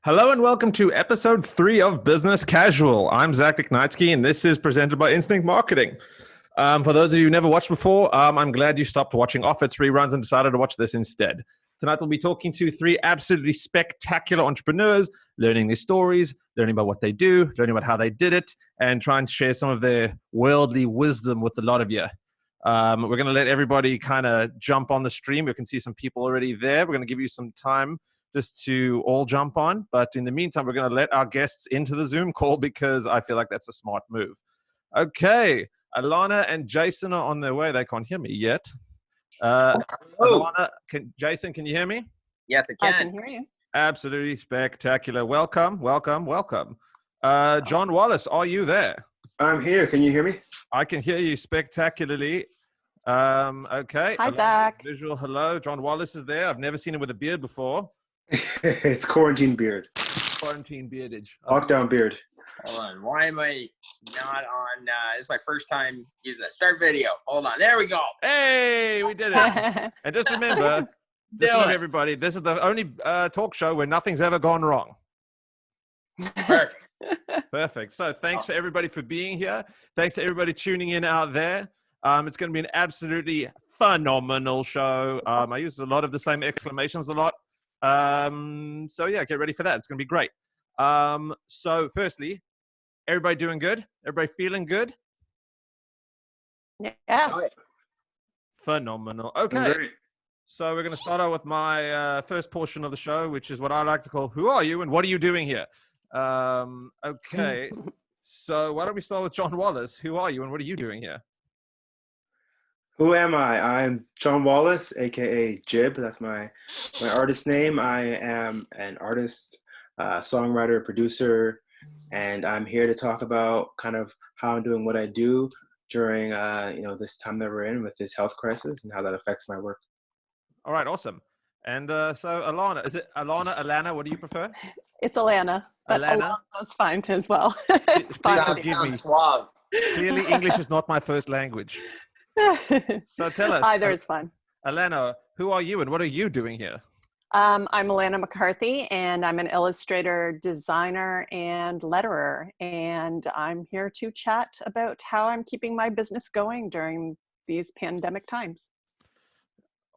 Hello and welcome to episode 3 of Business Casual. I'm Zach Niknitsky and this is presented by Instinct Marketing. For those of you who never watched before, I'm glad you stopped watching off its reruns and decided to watch this instead. Tonight we'll be talking to 3 absolutely spectacular entrepreneurs, learning their stories, learning about what they do, learning about how they did it, and trying to share some of their worldly wisdom with a lot of you. We're going to let everybody kind of jump on the stream. We can see some people already there. We're going to give you some time just to all jump on. But in the meantime, we're going to let our guests into the Zoom call because I feel like that's a smart move. Okay. Alana and Jason are on their way. They can't hear me yet. Alana, Jason, can you hear me? Yes, I can. I can hear you. Absolutely spectacular. Welcome. John Wallace, are you there? I'm here. Can you hear me? I can hear you spectacularly. Okay. Hi, Zach. Visual hello. John Wallace is there. I've never seen him with a beard before. It's quarantine beard. Quarantine beardage. Lockdown beard. Hold on. Why am I not on? This is my first time using the start video. Hold on. There we go. Hey, we did it. And just remember, everybody, this is the only talk show where nothing's ever gone wrong. Perfect. Perfect. So thanks for everybody for being here. Thanks to everybody tuning in out there. It's going to be an absolutely phenomenal show. I use a lot of the same exclamations a lot. So yeah, get ready for that. It's going to be great. So firstly, everybody doing good? Everybody feeling good? Yeah. Phenomenal. Okay. So we're going to start out with my first portion of the show, which is what I like to call, who are you and what are you doing here? Okay. So why don't we start with John Wallace? Who are you and what are you doing here? Who am I? I'm John Wallace, aka Jib. That's my artist name. I am an artist, songwriter, producer, and I'm here to talk about kind of how I'm doing what I do during this time that we're in with this health crisis and how that affects my work. All right, awesome. And so Alana, is it Alana? What do you prefer? It's Alana. Alana? That's fine as well. It's fine. Forgive me. Suave. Clearly, English is not my first language. So tell us. Either is fine. Alana, who are you and what are you doing here? I'm Alana McCarthy, and I'm an illustrator, designer, and letterer. And I'm here to chat about how I'm keeping my business going during these pandemic times.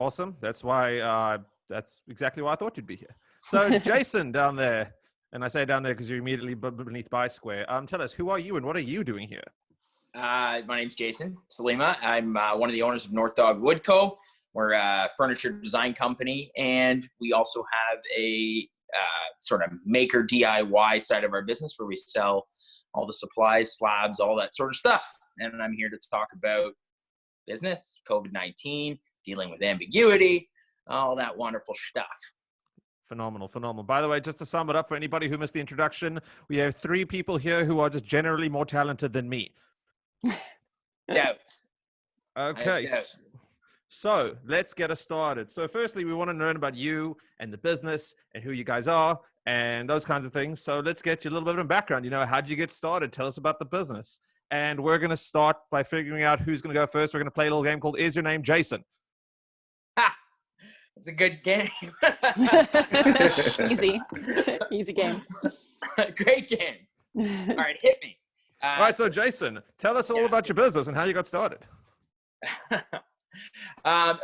Awesome. That's why. That's exactly why I thought you'd be here. So Jason down there, and I say down there because you're immediately beneath By Square. Tell us, who are you and what are you doing here? My name's Jason Sulyma. I'm one of the owners of Northdog Wood Co. We're a furniture design company, and we also have a sort of maker DIY side of our business where we sell all the supplies, slabs, all that sort of stuff. And I'm here to talk about business, COVID-19, dealing with ambiguity, all that wonderful stuff. Phenomenal. By the way, just to sum it up for anybody who missed the introduction, we have 3 people here who are just generally more talented than me. Doubts. Okay. So let's get us started. So firstly, we want to learn about you and the business and who you guys are and those kinds of things. So let's get you a little bit of a background. How did you get started? Tell us about the business. And we're going to start by figuring out who's going to go first. We're going to play a little game called Is Your Name Jason? Ha! It's a good game. Easy game. Great game. All right, hit me. All right, so Jason, tell us all about your business and how you got started.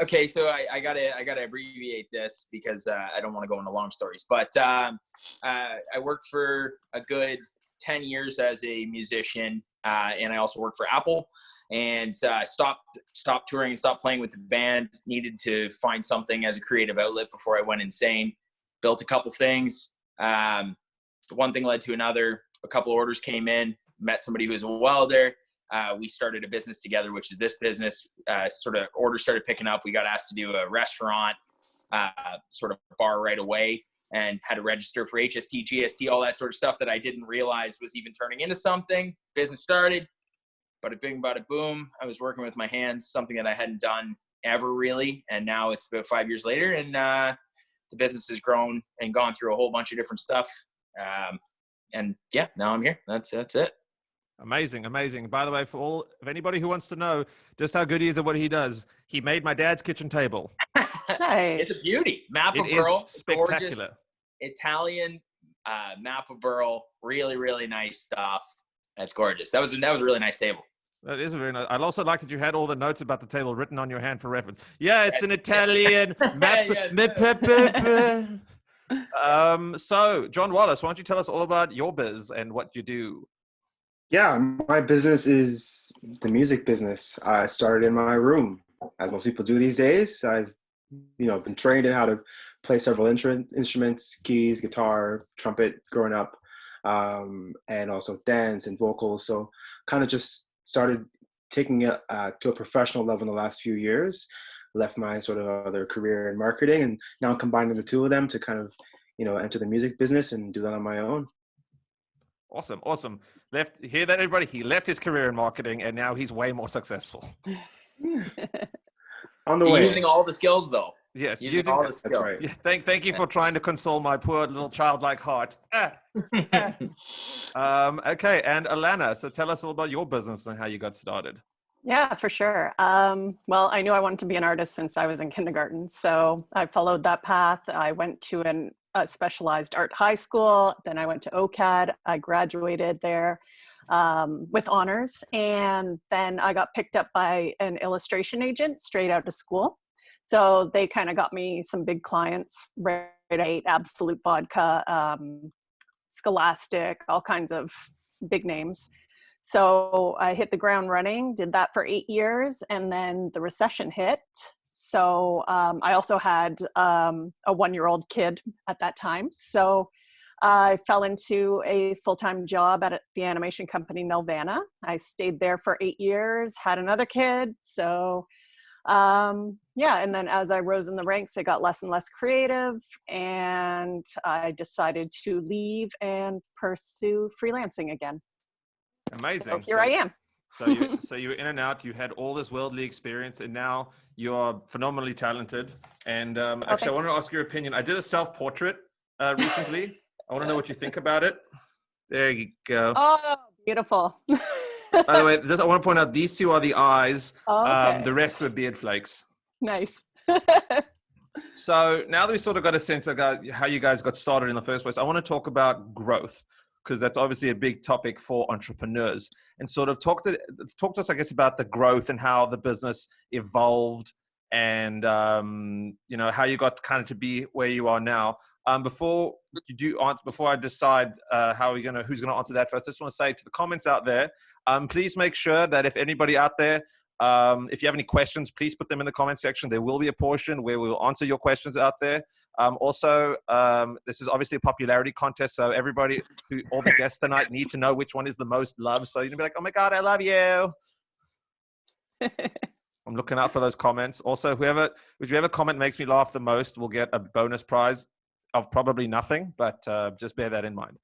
Okay, so I gotta abbreviate this because I don't want to go into long stories. But I worked for a good 10 years as a musician, and I also worked for Apple. And stopped touring and stopped playing with the band. Needed to find something as a creative outlet before I went insane. Built a couple things. One thing led to another. A couple orders came in. Met somebody who was a welder. We started a business together, which is this business. Sort of orders started picking up. We got asked to do a restaurant, sort of bar right away, and had to register for HST, GST, all that sort of stuff that I didn't realize was even turning into something. Business started, bada bing, bada boom. I was working with my hands, something that I hadn't done ever really, and now it's about 5 years later, and the business has grown and gone through a whole bunch of different stuff. And yeah, now I'm here. That's it. Amazing, amazing. By the way, if anybody who wants to know just how good he is at what he does, he made my dad's kitchen table. Nice. It's a beauty. Map It of is Pearl, spectacular. gorgeous Italian map of Pearl. Really, really nice stuff. That's gorgeous. That was a really nice table. That is very nice. I also like that you had all the notes about the table written on your hand for reference. Yeah, it's an Italian map. So, John Wallace, why don't you tell us all about your biz and what you do? Yeah, my business is the music business. I started in my room, as most people do these days. I've, been trained in how to play several instruments, keys, guitar, trumpet, growing up, and also dance and vocals. So, kind of just started taking it to a professional level in the last few years. Left my sort of other career in marketing, and now I'm combining the two of them to kind of, enter the music business and do that on my own. Awesome. Hear that, everybody? He left his career in marketing, and now he's way more successful. On the way. Using all the skills, though. Yes, using all the skills. Right. Yeah, thank you for trying to console my poor little childlike heart. Okay, and Alana, so tell us all about your business and how you got started. Yeah, for sure. Well, I knew I wanted to be an artist since I was in kindergarten, so I followed that path. I went to a specialized art high school. Then I went to OCAD. I graduated there with honors, and then I got picked up by an illustration agent straight out of school. So they kind of got me some big clients, right? Absolute Vodka, Scholastic, all kinds of big names. So I hit the ground running, did that for 8 years, and then the recession hit. So I also had a 1-year-old kid at that time. So I fell into a full-time job at the animation company Nelvana. I stayed there for 8 years, had another kid. So and then as I rose in the ranks, it got less and less creative, and I decided to leave and pursue freelancing again. Amazing. So here I am. So you were in and out, you had all this worldly experience, and now you're phenomenally talented. And actually, I want to ask your opinion. I did a self-portrait recently. I want to know what you think about it. There you go. Oh, beautiful. By the way, I want to point out, these two are the eyes. Okay. The rest were beard flakes. Nice. So now that we sort of got a sense of how you guys got started in the first place, I want to talk about growth, because that's obviously a big topic for entrepreneurs, and sort of talk to us, I guess, about the growth and how the business evolved, and how you got kind of to be where you are now. Before I decide who's gonna answer that first, I just want to say to the comments out there, please make sure that if anybody out there, if you have any questions, please put them in the comment section. There will be a portion where we will answer your questions out there. Also, this is obviously a popularity contest, so all the guests tonight need to know which one is the most loved. So you're gonna be like, "Oh my God, I love you." I'm looking out for those comments. Also, whichever comment makes me laugh the most will get a bonus prize of probably nothing, but just bear that in mind.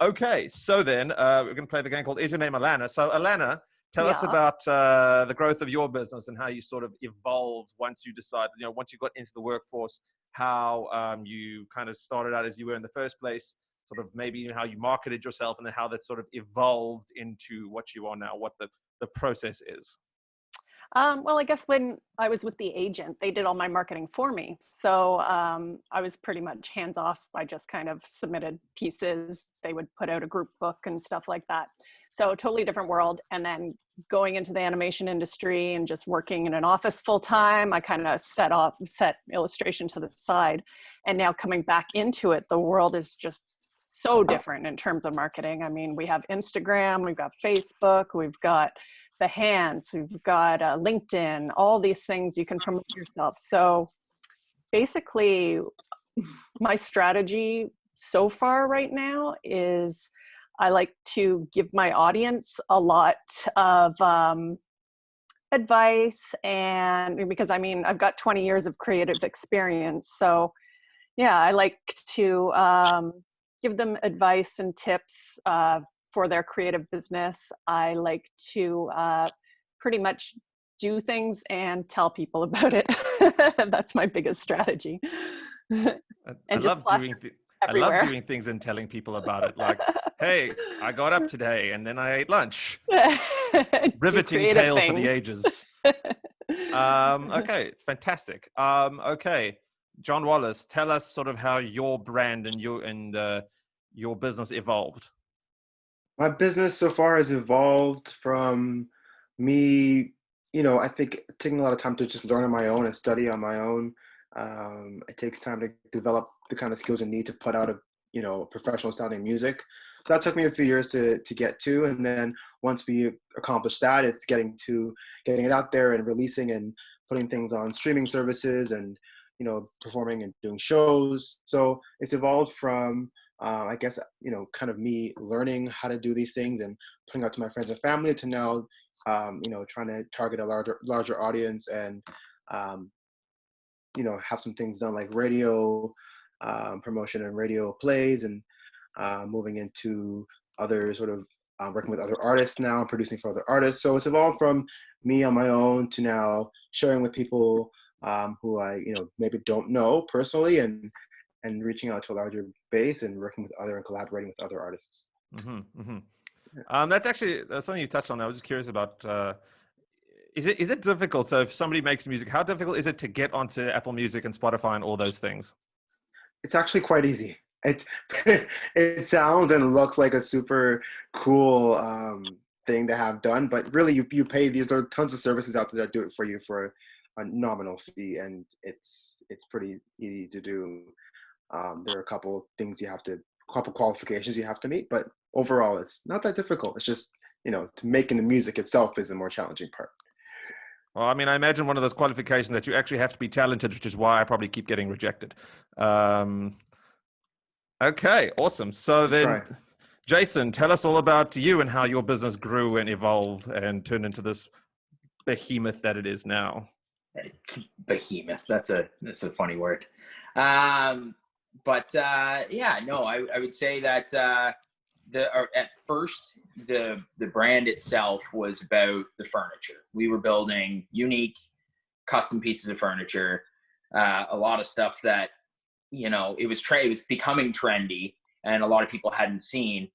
Okay, so then we're gonna play the game called Is Your Name Alana? So Alana, tell us about the growth of your business and how you sort of evolved once you decided, once you got into the workforce, how you kind of started out as you were in the first place, sort of maybe how you marketed yourself, and then how that sort of evolved into what you are now, what the process is. Well, I guess when I was with the agent, they did all my marketing for me. So I was pretty much hands off. I just kind of submitted pieces. They would put out a group book and stuff like that. So totally different world. And then going into the animation industry and just working in an office full time, I kind of set illustration to the side. And now coming back into it, the world is just so different in terms of marketing. I mean, we have Instagram, we've got Facebook, we've got Behance, we've got LinkedIn, all these things you can promote yourself. So basically my strategy so far right now is I like to give my audience a lot of advice, and because I've got 20 years of creative experience. So yeah, I like to give them advice and tips for their creative business. I like to pretty much do things and tell people about it. That's my biggest strategy. I love doing things and telling people about it. Like, Hey, I got up today and then I ate lunch. Do Riveting creative tale for the things. ages. Okay, it's fantastic. Okay, John Wallace, tell us sort of how your brand and your business evolved. My business so far has evolved from me, I think taking a lot of time to just learn on my own and study on my own. It takes time to develop the kind of skills you need to put out professional sounding music. So that took me a few years to get to, and then once we accomplish that, it's getting it out there and releasing and putting things on streaming services and performing and doing shows. So it's evolved from I guess kind of me learning how to do these things and putting out to my friends and family to now trying to target a larger audience and have some things done like radio promotion and radio plays and moving into other sort of working with other artists now and producing for other artists. So it's evolved from me on my own to now sharing with people who I maybe don't know personally and reaching out to a larger base and working with other and collaborating with other artists. Mm-hmm, mm-hmm. That's something you touched on. I was just curious about. Is it difficult? So if somebody makes music, how difficult is it to get onto Apple Music and Spotify and all those things? It's actually quite easy. It sounds and looks like a super cool thing to have done, but really you pay these. There are tons of services out there that do it for you for a nominal fee, and it's pretty easy to do. There are a couple qualifications you have to meet, but overall it's not that difficult. It's just to making the music itself is the more challenging part. Well, I mean, I imagine one of those qualifications that you actually have to be talented, which is why I probably keep getting rejected. Okay, awesome. So then, Jason, tell us all about you and how your business grew and evolved and turned into this behemoth that it is now. Behemoth. That's a funny word. I would say that at first the brand itself was about the furniture. We were building unique, custom pieces of furniture. A lot of stuff that it was becoming trendy, and a lot of people hadn't seen.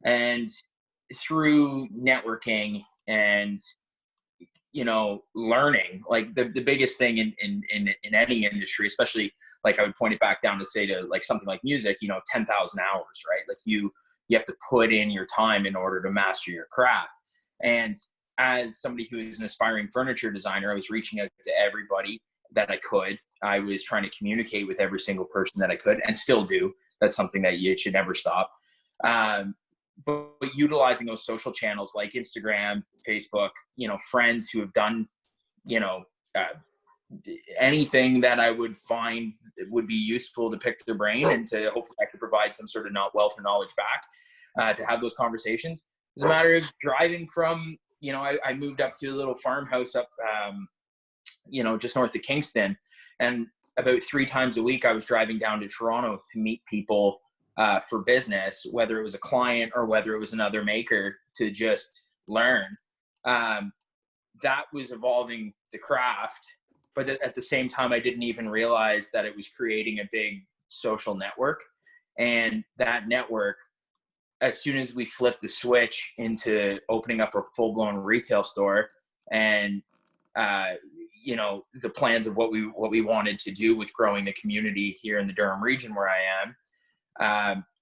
And through networking and learning, like the biggest thing in any industry, especially like I would point it back down to say to like something like music, 10,000 hours, right? Like you have to put in your time in order to master your craft. And as somebody who is an aspiring furniture designer, I was reaching out to everybody that I could. I was trying to communicate with every single person that I could, and still do. That's something that you should never stop. But utilizing those social channels like Instagram, Facebook, friends who have done, anything that I would find would be useful to pick their brain and to hopefully I could provide some sort of wealth and knowledge back to have those conversations. It's a matter of driving from, I moved up to a little farmhouse up, just north of Kingston, and about 3 times a week I was driving down to Toronto to meet people for business, whether it was a client or whether it was another maker, to just learn. That was evolving the craft, but at the same time, I didn't even realize that it was creating a big social network. And that network, as soon as we flipped the switch into opening up a full-blown retail store and the plans of what we wanted to do with growing the community here in the Durham region where I am,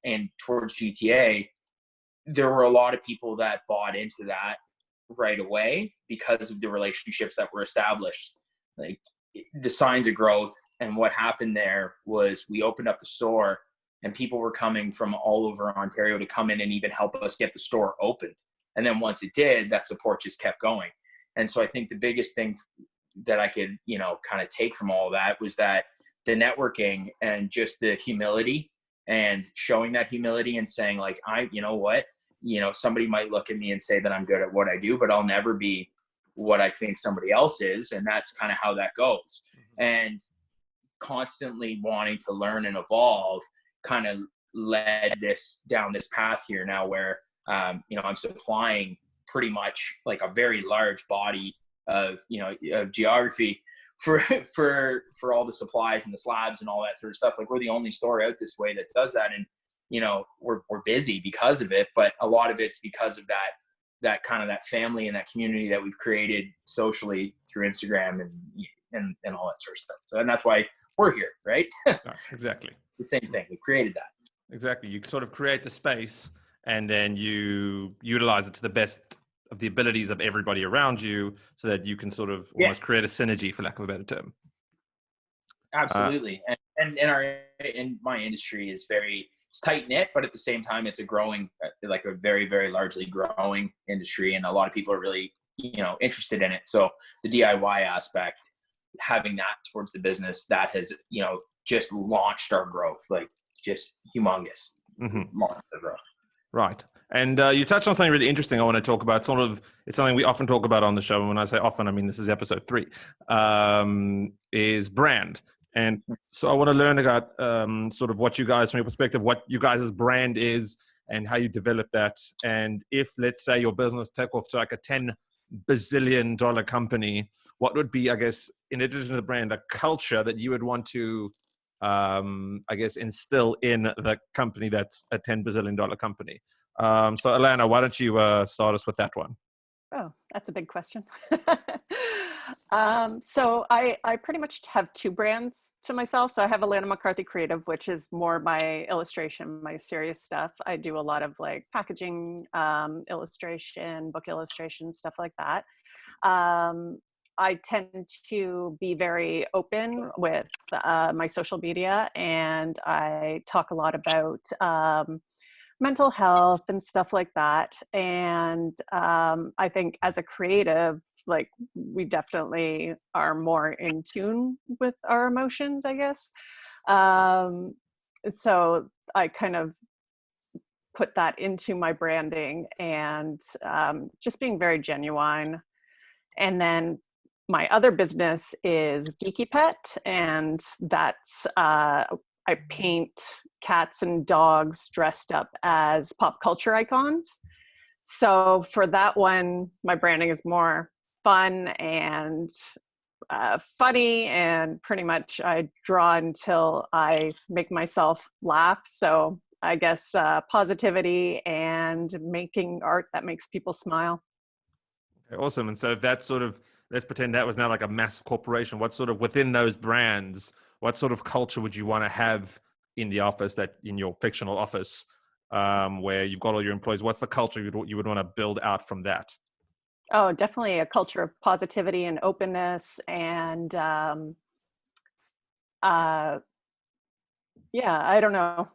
and towards GTA, there were a lot of people that bought into that right away because of the relationships that were established. Like the signs of growth. And what happened there was we opened up a store and people were coming from all over Ontario to come in and even help us get the store open. And then once it did, that support just kept going. And so I think the biggest thing that I could, kind of take from all of that was that the networking and just the humility and showing that humility and saying like, somebody might look at me and say that I'm good at what I do, but I'll never be what I think somebody else is. And that's kind of how that goes. And constantly wanting to learn and evolve kind of led this down this path here now where, I'm supplying pretty much like a very large body of, of geography for all the supplies and the slabs and all that sort of stuff. Like we're the only store out this way that does that. And we're busy because of it, but a lot of it's because of that kind of that family and that community that we've created socially through Instagram and all that sort of stuff. So, and that's why we're here, right? Exactly. The same thing. We've created that. Exactly. You sort of create the space and then you utilize it to the best of the abilities of everybody around you so that you can sort of almost create a synergy, for lack of a better term. Absolutely. And in my industry is it's tight knit, but at the same time, it's a growing, like a very, very largely growing industry. And a lot of people are really, interested in it. So the DIY aspect, having that towards the business, that has, just launched our growth, like just humongous. Launched the growth. Right. And you touched on something really interesting I want to talk about. It's something we often talk about on the show. And when I say often, I mean, this is episode 3, is brand. And so I want to learn about sort of what you guys, from your perspective, what you guys' brand is and how you develop that. And if, let's say, your business took off to like a $10 bazillion company, what would be, I guess, in addition to the brand, a culture that you would want to, I guess, instill in the company that's a $10 bazillion company? So Alana, why don't you start us with that one? Oh, that's a big question. So I pretty much have 2 brands to myself. So I have Alana McCarthy Creative, which is more my illustration, my serious stuff. I do a lot of like packaging, illustration, book illustration, stuff like that. I tend to be very open with my social media, and I talk a lot about mental health and stuff like that. And I think as a creative, like, we definitely are more in tune with our emotions, I guess. So I kind of put that into my branding, and just being very genuine. And then my other business is Geeky Pet, and that's I paint cats and dogs dressed up as pop culture icons. So for that one, my branding is more fun and funny, and pretty much I draw until I make myself laugh. So I guess positivity and making art that makes people smile. Okay, awesome. And so if that's sort of, let's pretend that was now like a massive corporation, what sort of, within those brands, what sort of culture would you want to have in the office, that in your fictional office, where you've got all your employees? What's the culture you would want to build out from that? Oh, definitely a culture of positivity and openness, and yeah, I don't know.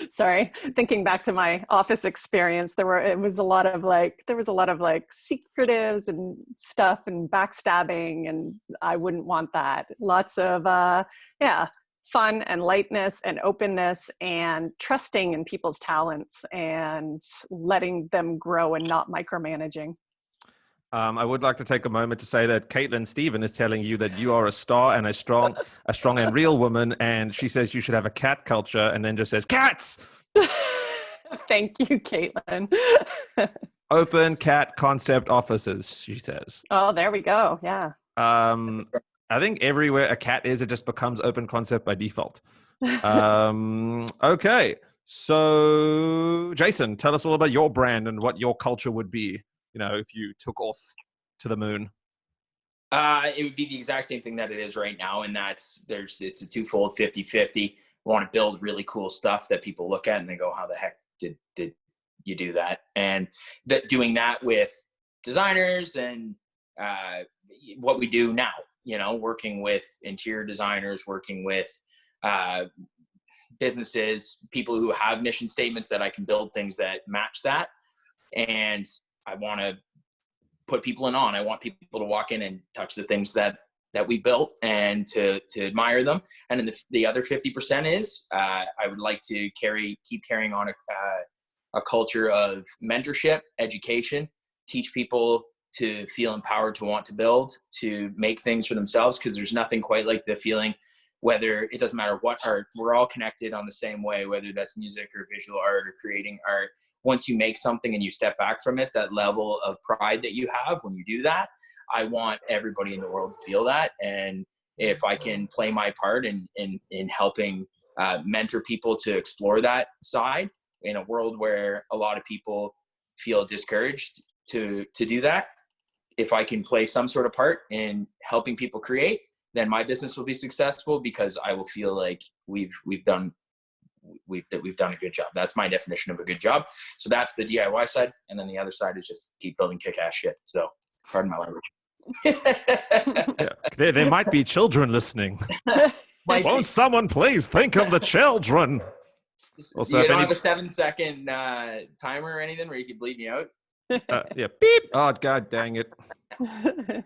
Sorry, thinking back to my office experience, there was a lot of secretives and stuff and backstabbing, and I wouldn't want that. Lots of, fun and lightness and openness and trusting in people's talents and letting them grow and not micromanaging. I would like to take a moment to say that Caitlin Stephen is telling you that you are a star and a strong and real woman, and she says you should have a cat culture, and then just says cats. Thank you, Caitlin. Open cat concept offices, she says. Oh, there we go. Yeah. I think everywhere a cat is, it just becomes open concept by default. Okay, so Jason, tell us all about your brand and what your culture would be, if you took off to the moon. It would be the exact same thing that it is right now. And it's a twofold 50-50. We want to build really cool stuff that people look at and they go, how the heck did you do that? And doing that with designers and what we do now, working with interior designers, working with businesses, people who have mission statements that I can build things that match that. And I want to put people in on. I want people to walk in and touch the things that we built and to admire them. And then the other 50% is I would like to keep carrying on a culture of mentorship, education, teach people to feel empowered, to want to build, to make things for themselves. Because there's nothing quite like the feeling, whether it doesn't matter what art, we're all connected on the same way, whether that's music or visual art or creating art. Once you make something and you step back from it, that level of pride that you have when you do that, I want everybody in the world to feel that. And if I can play my part in helping mentor people to explore that side in a world where a lot of people feel discouraged to do that. If I can play some sort of part in helping people create, then my business will be successful because I will feel like we've done a good job. That's my definition of a good job. So that's the DIY side. And then the other side is just keep building kick-ass shit. So pardon my language. Yeah. There might be children listening. Won't someone please think of the children? Also, you don't have a 7-second timer or anything where you can bleep me out? Yeah, beep. Oh, God dang it.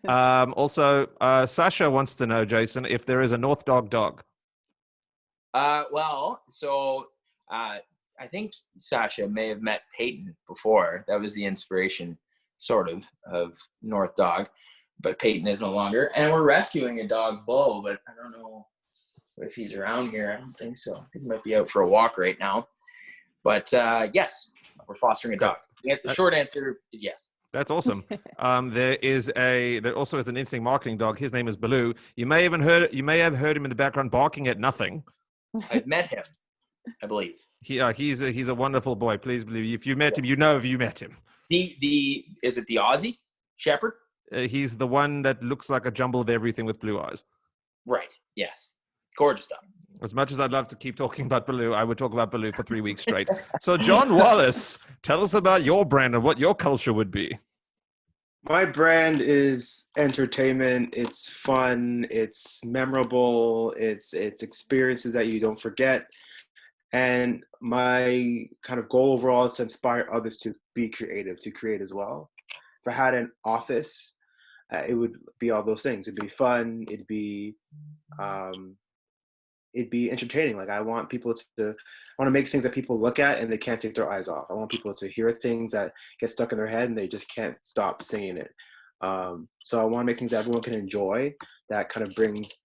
Also, Sasha wants to know, Jason, if there is a Northdog dog. Well, so I think Sasha may have met Peyton before. That was the inspiration, sort of Northdog, but Peyton is no longer. And we're rescuing a dog, Bo, but I don't know if he's around here. I don't think so. I think he might be out for a walk right now. But yes, we're fostering a dog. The short answer is yes. That's awesome. There also is an instinct marketing dog. His name is Baloo. You may have heard him in the background barking at nothing. I've met him, I believe. He's a wonderful boy. Please believe. If you met him, you know if you met him. Is it the Aussie Shepherd? He's the one that looks like a jumble of everything with blue eyes. Right. Yes. Gorgeous dog. As much as I'd love to keep talking about Baloo, I would talk about Baloo for 3 weeks straight. So, John Wallace, tell us about your brand and what your culture would be. My brand is entertainment. It's fun. It's memorable. It's experiences that you don't forget. And my kind of goal overall is to inspire others to be creative, to create as well. If I had an office, it would be all those things. It'd be fun. It'd be entertaining. Like I want to make things that people look at and they can't take their eyes off. I want people to hear things that get stuck in their head and they just can't stop singing it. So I want to make things that everyone can enjoy, that kind of brings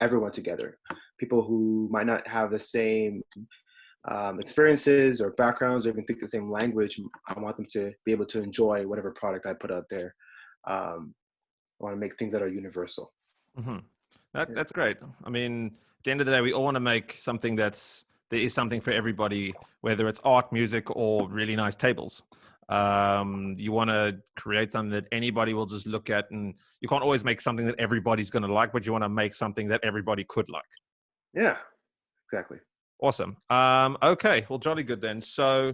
everyone together. People who might not have the same experiences or backgrounds or even speak the same language, I want them to be able to enjoy whatever product I put out there. I want to make things that are universal. Mm-hmm. That's great. I mean, at the end of the day, we all want to make something there is something for everybody, whether it's art, music, or really nice tables. You want to create something that anybody will just look at, and you can't always make something that everybody's going to like, but you want to make something that everybody could like. Yeah, exactly. Awesome. Okay, well, jolly good then. So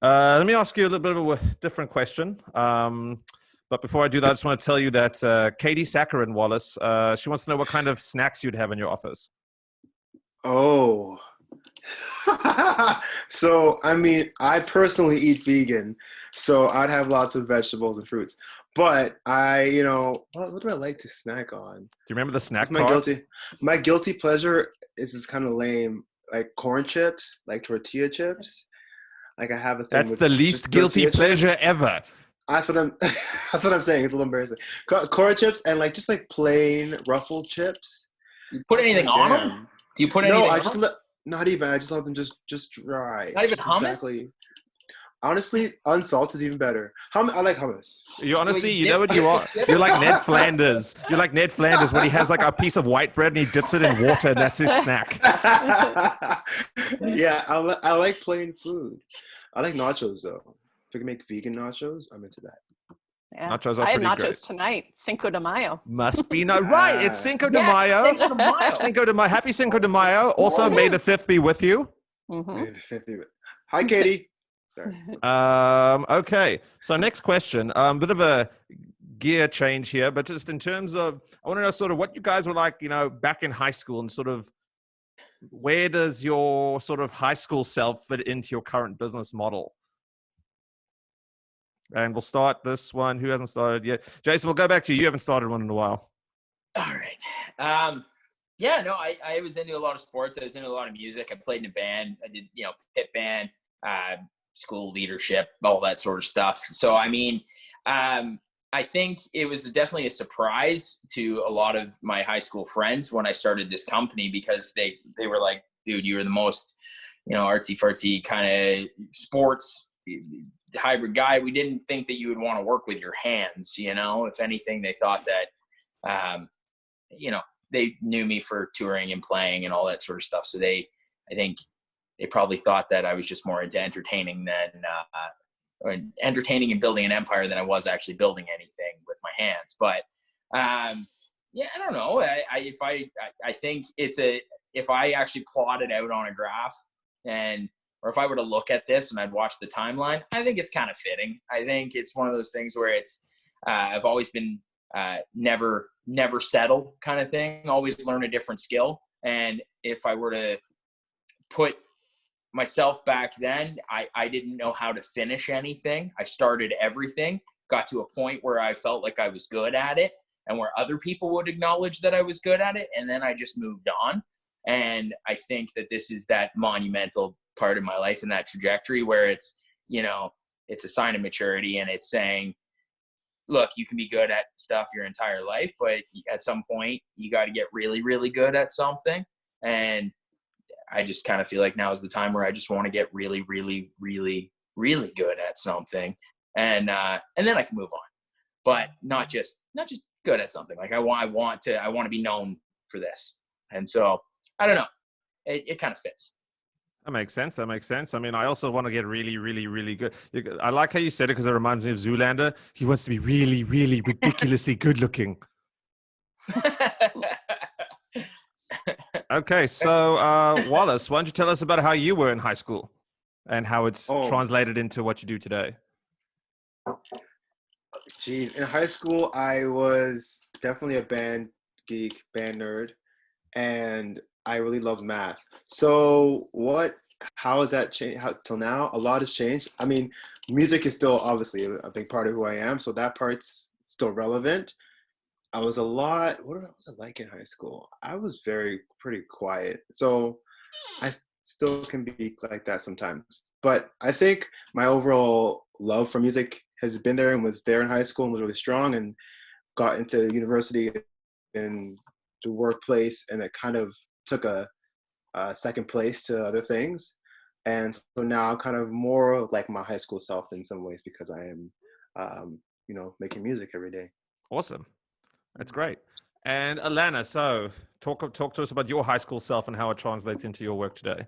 let me ask you a little bit of a different question. But before I do that, I just want to tell you that Katie Saccharin, Wallace, she wants to know what kind of snacks you'd have in your office. Oh. So, I mean, I personally eat vegan, so I'd have lots of vegetables and fruits. But what do I like to snack on? Do you remember the snack My guilty pleasure is this kind of lame, like corn chips, like tortilla chips. Like I have a thing. That's the least guilty pleasure ever. That's what I'm saying. It's a little embarrassing. Corn chips and just plain ruffled chips. You put anything on them? Do you put anything on them? Not even. I just let them just dry. Not even hummus? Exactly. Honestly, unsalted is even better. I like hummus. You know what you are? You're like Ned Flanders. You're like Ned Flanders when he has like a piece of white bread and he dips it in water and that's his snack. Yeah, I like plain food. I like nachos though. If we can make vegan nachos, I'm into that. Yeah. Nachos are I had pretty nachos great. Tonight. Cinco de Mayo. Must be right. It's Cinco de Mayo. Cinco de Mayo. Cinco de Mayo. Happy Cinco de Mayo. Also, May the 5th be with you. Mm-hmm. Hi, Katie. Sorry. Okay. So next question. Bit of a gear change here, but just in terms of, I want to know sort of what you guys were like, back in high school and sort of where does your sort of high school self fit into your current business model? And we'll start this one. Who hasn't started yet? Jason, we'll go back to you. You haven't started one in a while. All right. Yeah, no, I was into a lot of sports. I was into a lot of music. I played in a band. I did, pit band, school leadership, all that sort of stuff. So, I mean, I think it was definitely a surprise to a lot of my high school friends when I started this company because they were like, dude, you were the most, artsy fartsy kind of sports hybrid guy. We didn't think that you would want to work with your hands, if anything, they thought that, they knew me for touring and playing and all that sort of stuff. So they I think they probably thought that I was just more into entertaining than or entertaining and building an empire than I was actually building anything with my hands. But yeah, I don't know. I think if I actually plotted out on a graph or if I were to look at this and I'd watch the timeline, I think it's kind of fitting. I think it's one of those things where it's I've always been never settle kind of thing. Always learn a different skill. And if I were to put myself back then, I didn't know how to finish anything. I started everything, got to a point where I felt like I was good at it and where other people would acknowledge that I was good at it. And then I just moved on. And I think that this is that monumental part of my life and that trajectory where it's, it's a sign of maturity, and it's saying, look, you can be good at stuff your entire life, but at some point you got to get really, really good at something. And I just kind of feel like now is the time where I just want to get really, really, really, really good at something. And then I can move on, but not just good at something. Like I want to be known for this. And so I don't know, it kind of fits. That makes sense. I mean, I also want to get really, really, really good. I like how you said it because it reminds me of Zoolander. He wants to be really, really ridiculously good looking. Okay, so Wallace, why don't you tell us about how you were in high school and how it's translated into what you do today? Geez, in high school, I was definitely a band geek, band nerd, and I really loved math. So how has that changed? Till now, a lot has changed. I mean, music is still obviously a big part of who I am, so that part's still relevant. I was what was I like in high school? I was pretty quiet. So I still can be like that sometimes. But I think my overall love for music has been there and was there in high school and was really strong, and got into university and the workplace, and it kind of took a second place to other things. And so now I'm kind of more like my high school self in some ways because I am, making music every day. Awesome. That's great. And Alana, so talk to us about your high school self and how it translates into your work today.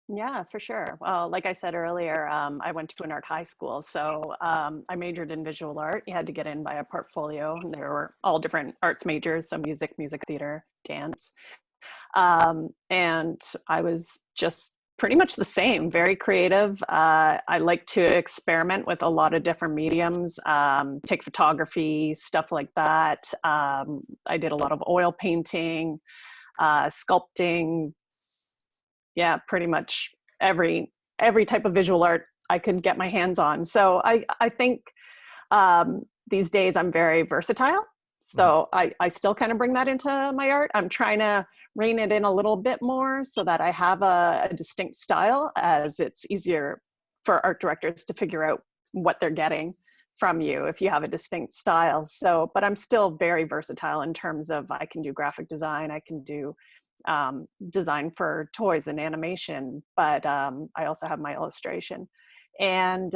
Yeah, for sure. Well, like I said earlier, I went to an art high school. So I majored in visual art. You had to get in by a portfolio. And there were all different arts majors, so music theater, dance. And I was just pretty much the same, very creative. I like to experiment with a lot of different mediums, take photography, stuff like that. I did a lot of oil painting, sculpting. Yeah, pretty much every type of visual art I could get my hands on. So I think these days I'm very versatile. So I still kind of bring that into my art. I'm trying to rein it in a little bit more so that I have a distinct style, as it's easier for art directors to figure out what they're getting from you if you have a distinct style. So, but I'm still very versatile in terms of I can do graphic design, I can do design for toys and animation, but I also have my illustration. And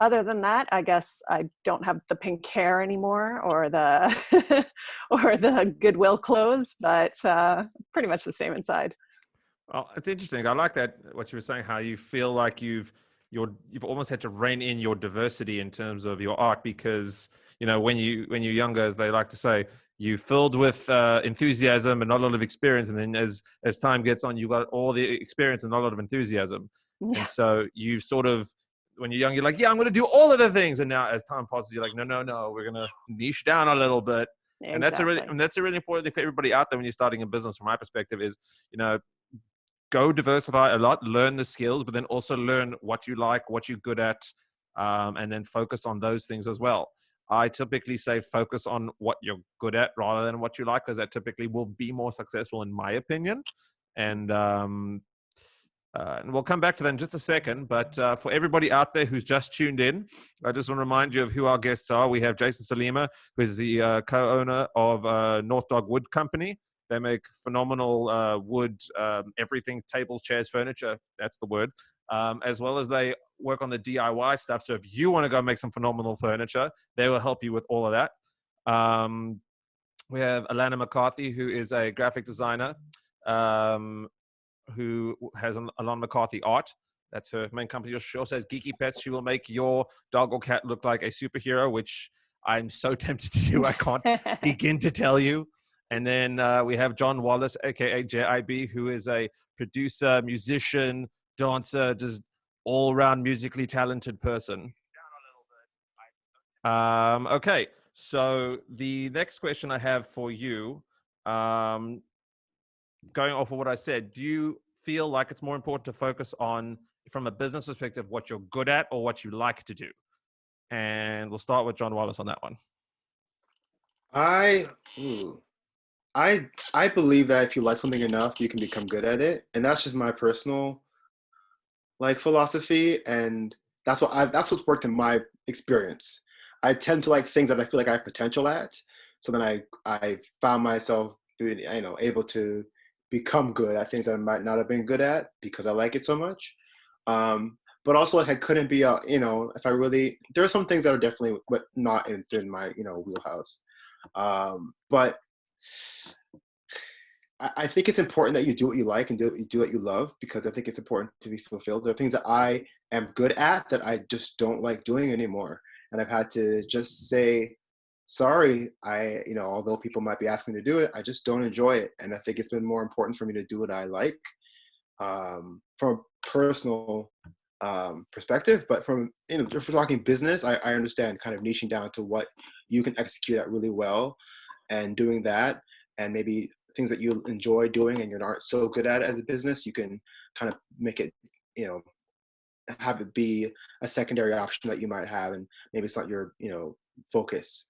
other than that, I guess I don't have the pink hair anymore or the or the Goodwill clothes, but pretty much the same inside. Well, it's interesting. I like that what you were saying, how you feel like you've almost had to rein in your diversity in terms of your art, because when you're younger, as they like to say, you filled with enthusiasm and not a lot of experience, and then as time gets on, you got all the experience and not a lot of enthusiasm. Yeah. And so you sort of, when you're young, you're like, yeah, I'm going to do all of the things, and now as time passes, you're like, no, we're going to niche down a little bit. Exactly. And that's a really important thing for everybody out there when you're starting a business. From my perspective, is go diversify a lot, learn the skills, but then also learn what you like, what you're good at, and then focus on those things as well. I typically say focus on what you're good at rather than what you like, because that typically will be more successful in my opinion. And we'll come back to that in just a second. But for everybody out there who's just tuned in, I just want to remind you of who our guests are. We have Jason Sulyma, who is the co-owner of Northdog Wood Company. They make phenomenal wood, everything, tables, chairs, furniture. That's the word. As well as they work on the DIY stuff. So if you want to go make some phenomenal furniture, they will help you with all of that. We have Alana McCarthy, who is a graphic designer. who has Alana McCarthy Art. That's her main company. She also has Geeky Pets. She will make your dog or cat look like a superhero, which I'm so tempted to do. I can't begin to tell you. And then we have John Wallace, aka JIB, who is a producer, musician, dancer, just all-round musically talented person. Okay, so the next question I have for you, going off of what I said, do you feel like it's more important to focus on, from a business perspective, what you're good at or what you like to do? And we'll start with John Wallace on that one. I I believe that if you like something enough, you can become good at it, and that's just my personal like philosophy, and that's what's worked in my experience. I tend to like things that I feel like I have potential at, so then I found myself doing, able to become good at things that I might not have been good at because I like it so much. But also like I couldn't be if I really, there are some things that are definitely but not in my wheelhouse. But I think it's important that you do what you like and do what you love, because I think it's important to be fulfilled. There are things that I am good at that I just don't like doing anymore. And I've had to just say, sorry, although people might be asking me to do it, I just don't enjoy it. And I think it's been more important for me to do what I like, from a personal perspective. But from, if we're talking business, I understand kind of niching down to what you can execute at really well and doing that, and maybe things that you enjoy doing and you're not so good at it as a business, you can kind of make it, have it be a secondary option that you might have, and maybe it's not your, focus.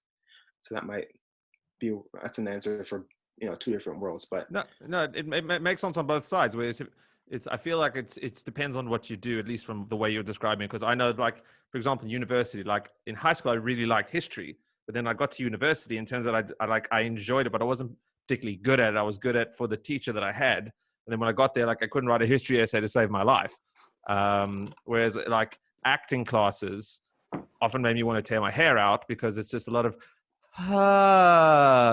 So that's an answer for, two different worlds. But no, it makes sense on both sides. Whereas I feel like it depends on what you do, at least from the way you're describing. Because I know, like, for example, in university, like in high school, I really liked history, but then I got to university and turns out I enjoyed it, but I wasn't particularly good at it. I was good at for the teacher that I had. And then when I got there, like I couldn't write a history essay to save my life. Whereas like acting classes often made me want to tear my hair out, because it's just a lot of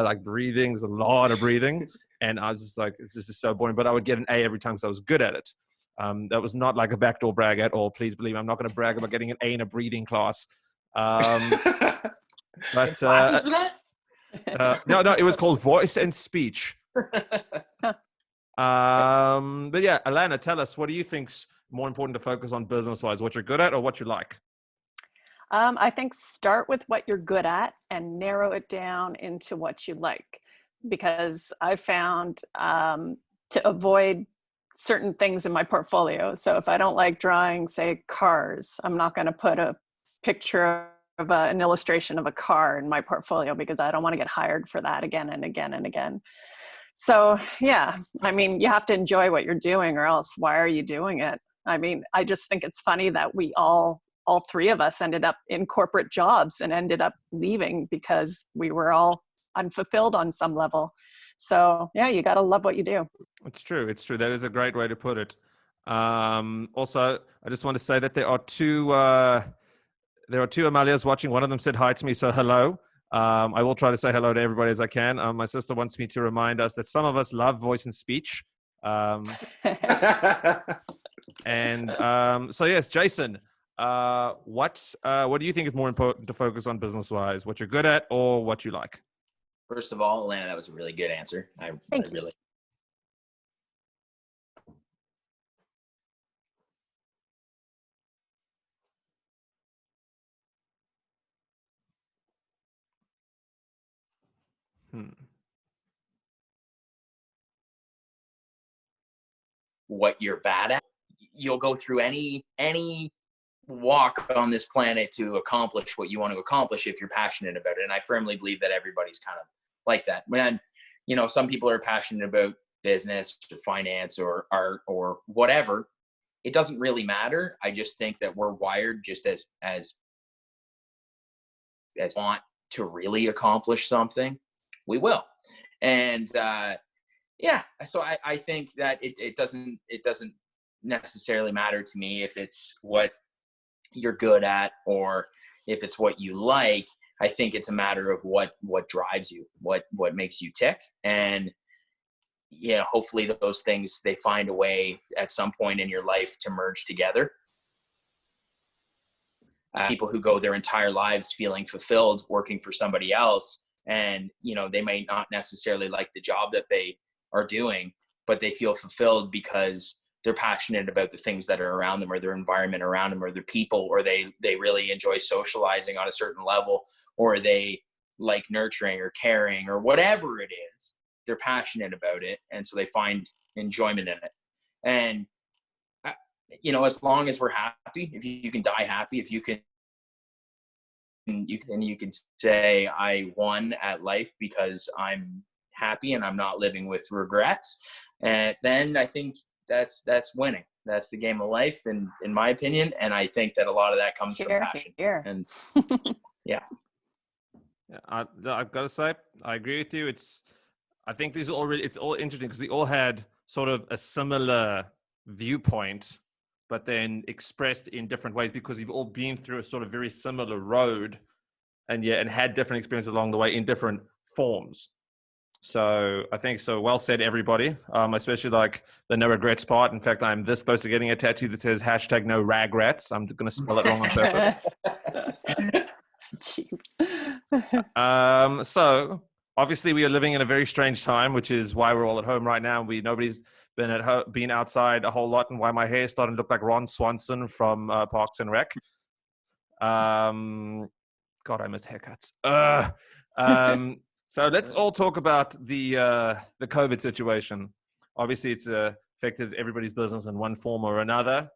like breathing. There's a lot of breathing. And I was just like, this is so boring, but I would get an A every time because I was good at it. That was not like a backdoor brag at all. Please believe me, I'm not going to brag about getting an A in a breathing class. But classes for that? no, it was called voice and speech. But yeah, Alana, tell us, what do you think's more important to focus on business-wise? What you're good at or what you like? I think start with what you're good at and narrow it down into what you like, because I found to avoid certain things in my portfolio. So if I don't like drawing, say, cars, I'm not going to put a picture of an illustration of a car in my portfolio, because I don't want to get hired for that again and again and again. So yeah, I mean, you have to enjoy what you're doing, or else why are you doing it? I mean, I just think it's funny that we all three of us ended up in corporate jobs and ended up leaving because we were all unfulfilled on some level. So yeah, you got to love what you do. It's true. That is a great way to put it. Also, I just want to say that there are two Amalias watching. One of them said hi to me, so hello. I will try to say hello to everybody as I can. My sister wants me to remind us that some of us love voice and speech. And so yes, Jason, what do you think is more important to focus on business-wise? What you're good at or what you like? First of all, Alana, that was a really good answer. Thank you. What you're bad at, you'll go through any walk on this planet to accomplish what you want to accomplish if you're passionate about it. And I firmly believe that everybody's kind of like that. When, some people are passionate about business or finance or art or whatever, it doesn't really matter. I just think that we're wired just as want to really accomplish something, we will. And yeah, so I think that it doesn't necessarily matter to me if it's what you're good at or if it's what you like. I think it's a matter of what drives you, what makes you tick. And hopefully those things, they find a way at some point in your life to merge together. People who go their entire lives feeling fulfilled working for somebody else, and they may not necessarily like the job that they are doing, but they feel fulfilled because they're passionate about the things that are around them, or their environment around them, or their people, or they really enjoy socializing on a certain level, or they like nurturing or caring or whatever it is. They're passionate about it, and so they find enjoyment in it. And as long as we're happy, if you can die happy, if you can say I won at life because I'm happy and I'm not living with regrets, and then I think that's winning. That's the game of life, in my opinion. And I think that a lot of that comes from passion. And yeah. I've got to say, I agree with you. I think it's all interesting because we all had sort of a similar viewpoint, but then expressed in different ways because we've all been through a sort of very similar road, and had different experiences along the way in different forms. So I think so. Well said, everybody. Especially like the no regrets part. In fact, I'm this close to getting a tattoo that says #no ragrets. I'm going to spell it wrong on purpose. Cheap. So obviously we are living in a very strange time, which is why we're all at home right now. Nobody's been outside a whole lot, and why my hair is starting to look like Ron Swanson from Parks and Rec. God, I miss haircuts. So let's all talk about the COVID situation. Obviously, it's affected everybody's business in one form or another.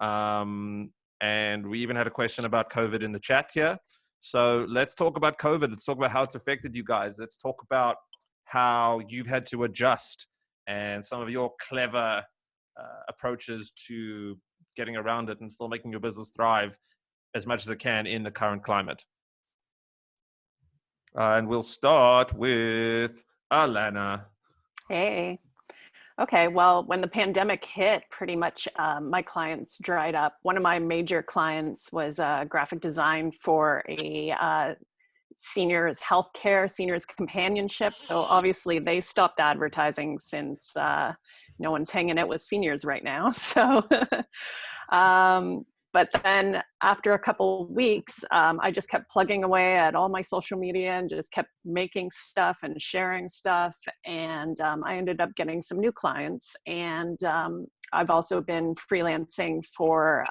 And we even had a question about COVID in the chat here. So let's talk about COVID. Let's talk about how it's affected you guys. Let's talk about how you've had to adjust and some of your clever approaches to getting around it and still making your business thrive as much as it can in the current climate. And we'll start with Alana. Hey. Okay, well, when the pandemic hit, pretty much my clients dried up. One of my major clients was graphic design for a seniors healthcare, seniors companionship. So obviously they stopped advertising since no one's hanging out with seniors right now. So, but then after a couple of weeks, I just kept plugging away at all my social media and just kept making stuff and sharing stuff. And I ended up getting some new clients. And I've also been freelancing for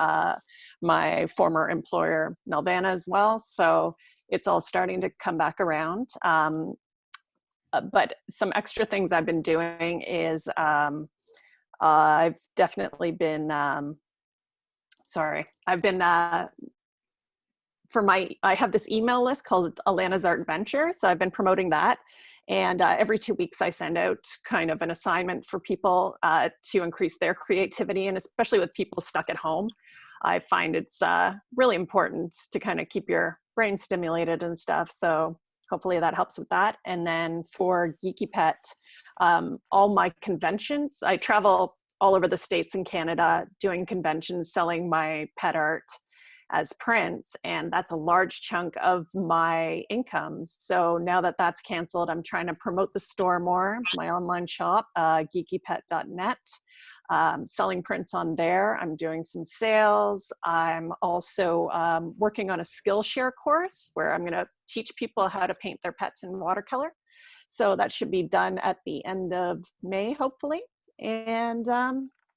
my former employer, Nelvana, as well. So it's all starting to come back around. But some extra things I've been doing is I've definitely been, I have this email list called Alana's Art Venture. So I've been promoting that. And every 2 weeks I send out kind of an assignment for people to increase their creativity, and especially with people stuck at home. I find it's really important to kind of keep your brain stimulated and stuff. So hopefully that helps with that. And then for Geeky Pet, all my conventions, I travel all over the States and Canada doing conventions, selling my pet art as prints, and that's a large chunk of my income. So now that that's canceled, I'm trying to promote the store more, my online shop, geekypet.net. Selling prints on there. I'm doing some sales. I'm also working on a Skillshare course where I'm going to teach people how to paint their pets in watercolor. So that should be done at the end of May, hopefully. And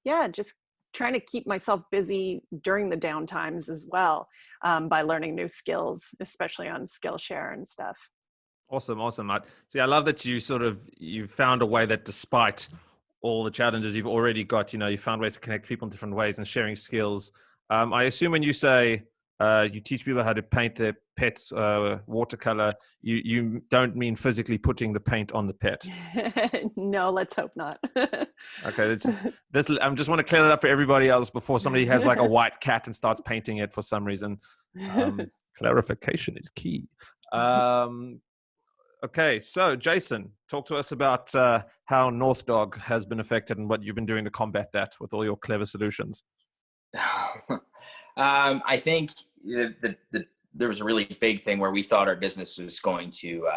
yeah, just trying to keep myself busy during the downtimes as well by learning new skills, especially on Skillshare and stuff. Awesome. I love that you found a way that despite all the challenges you've already got, you found ways to connect people in different ways and sharing skills. I assume when you say you teach people how to paint their pets watercolor, you don't mean physically putting the paint on the pet. No, let's hope not. Okay, this I just want to clear that up for everybody else before somebody has like a white cat and starts painting it for some reason. Clarification is key. Okay, so Jason, talk to us about how Northdog has been affected and what you've been doing to combat that with all your clever solutions. I think there was a really big thing where we thought our business was going to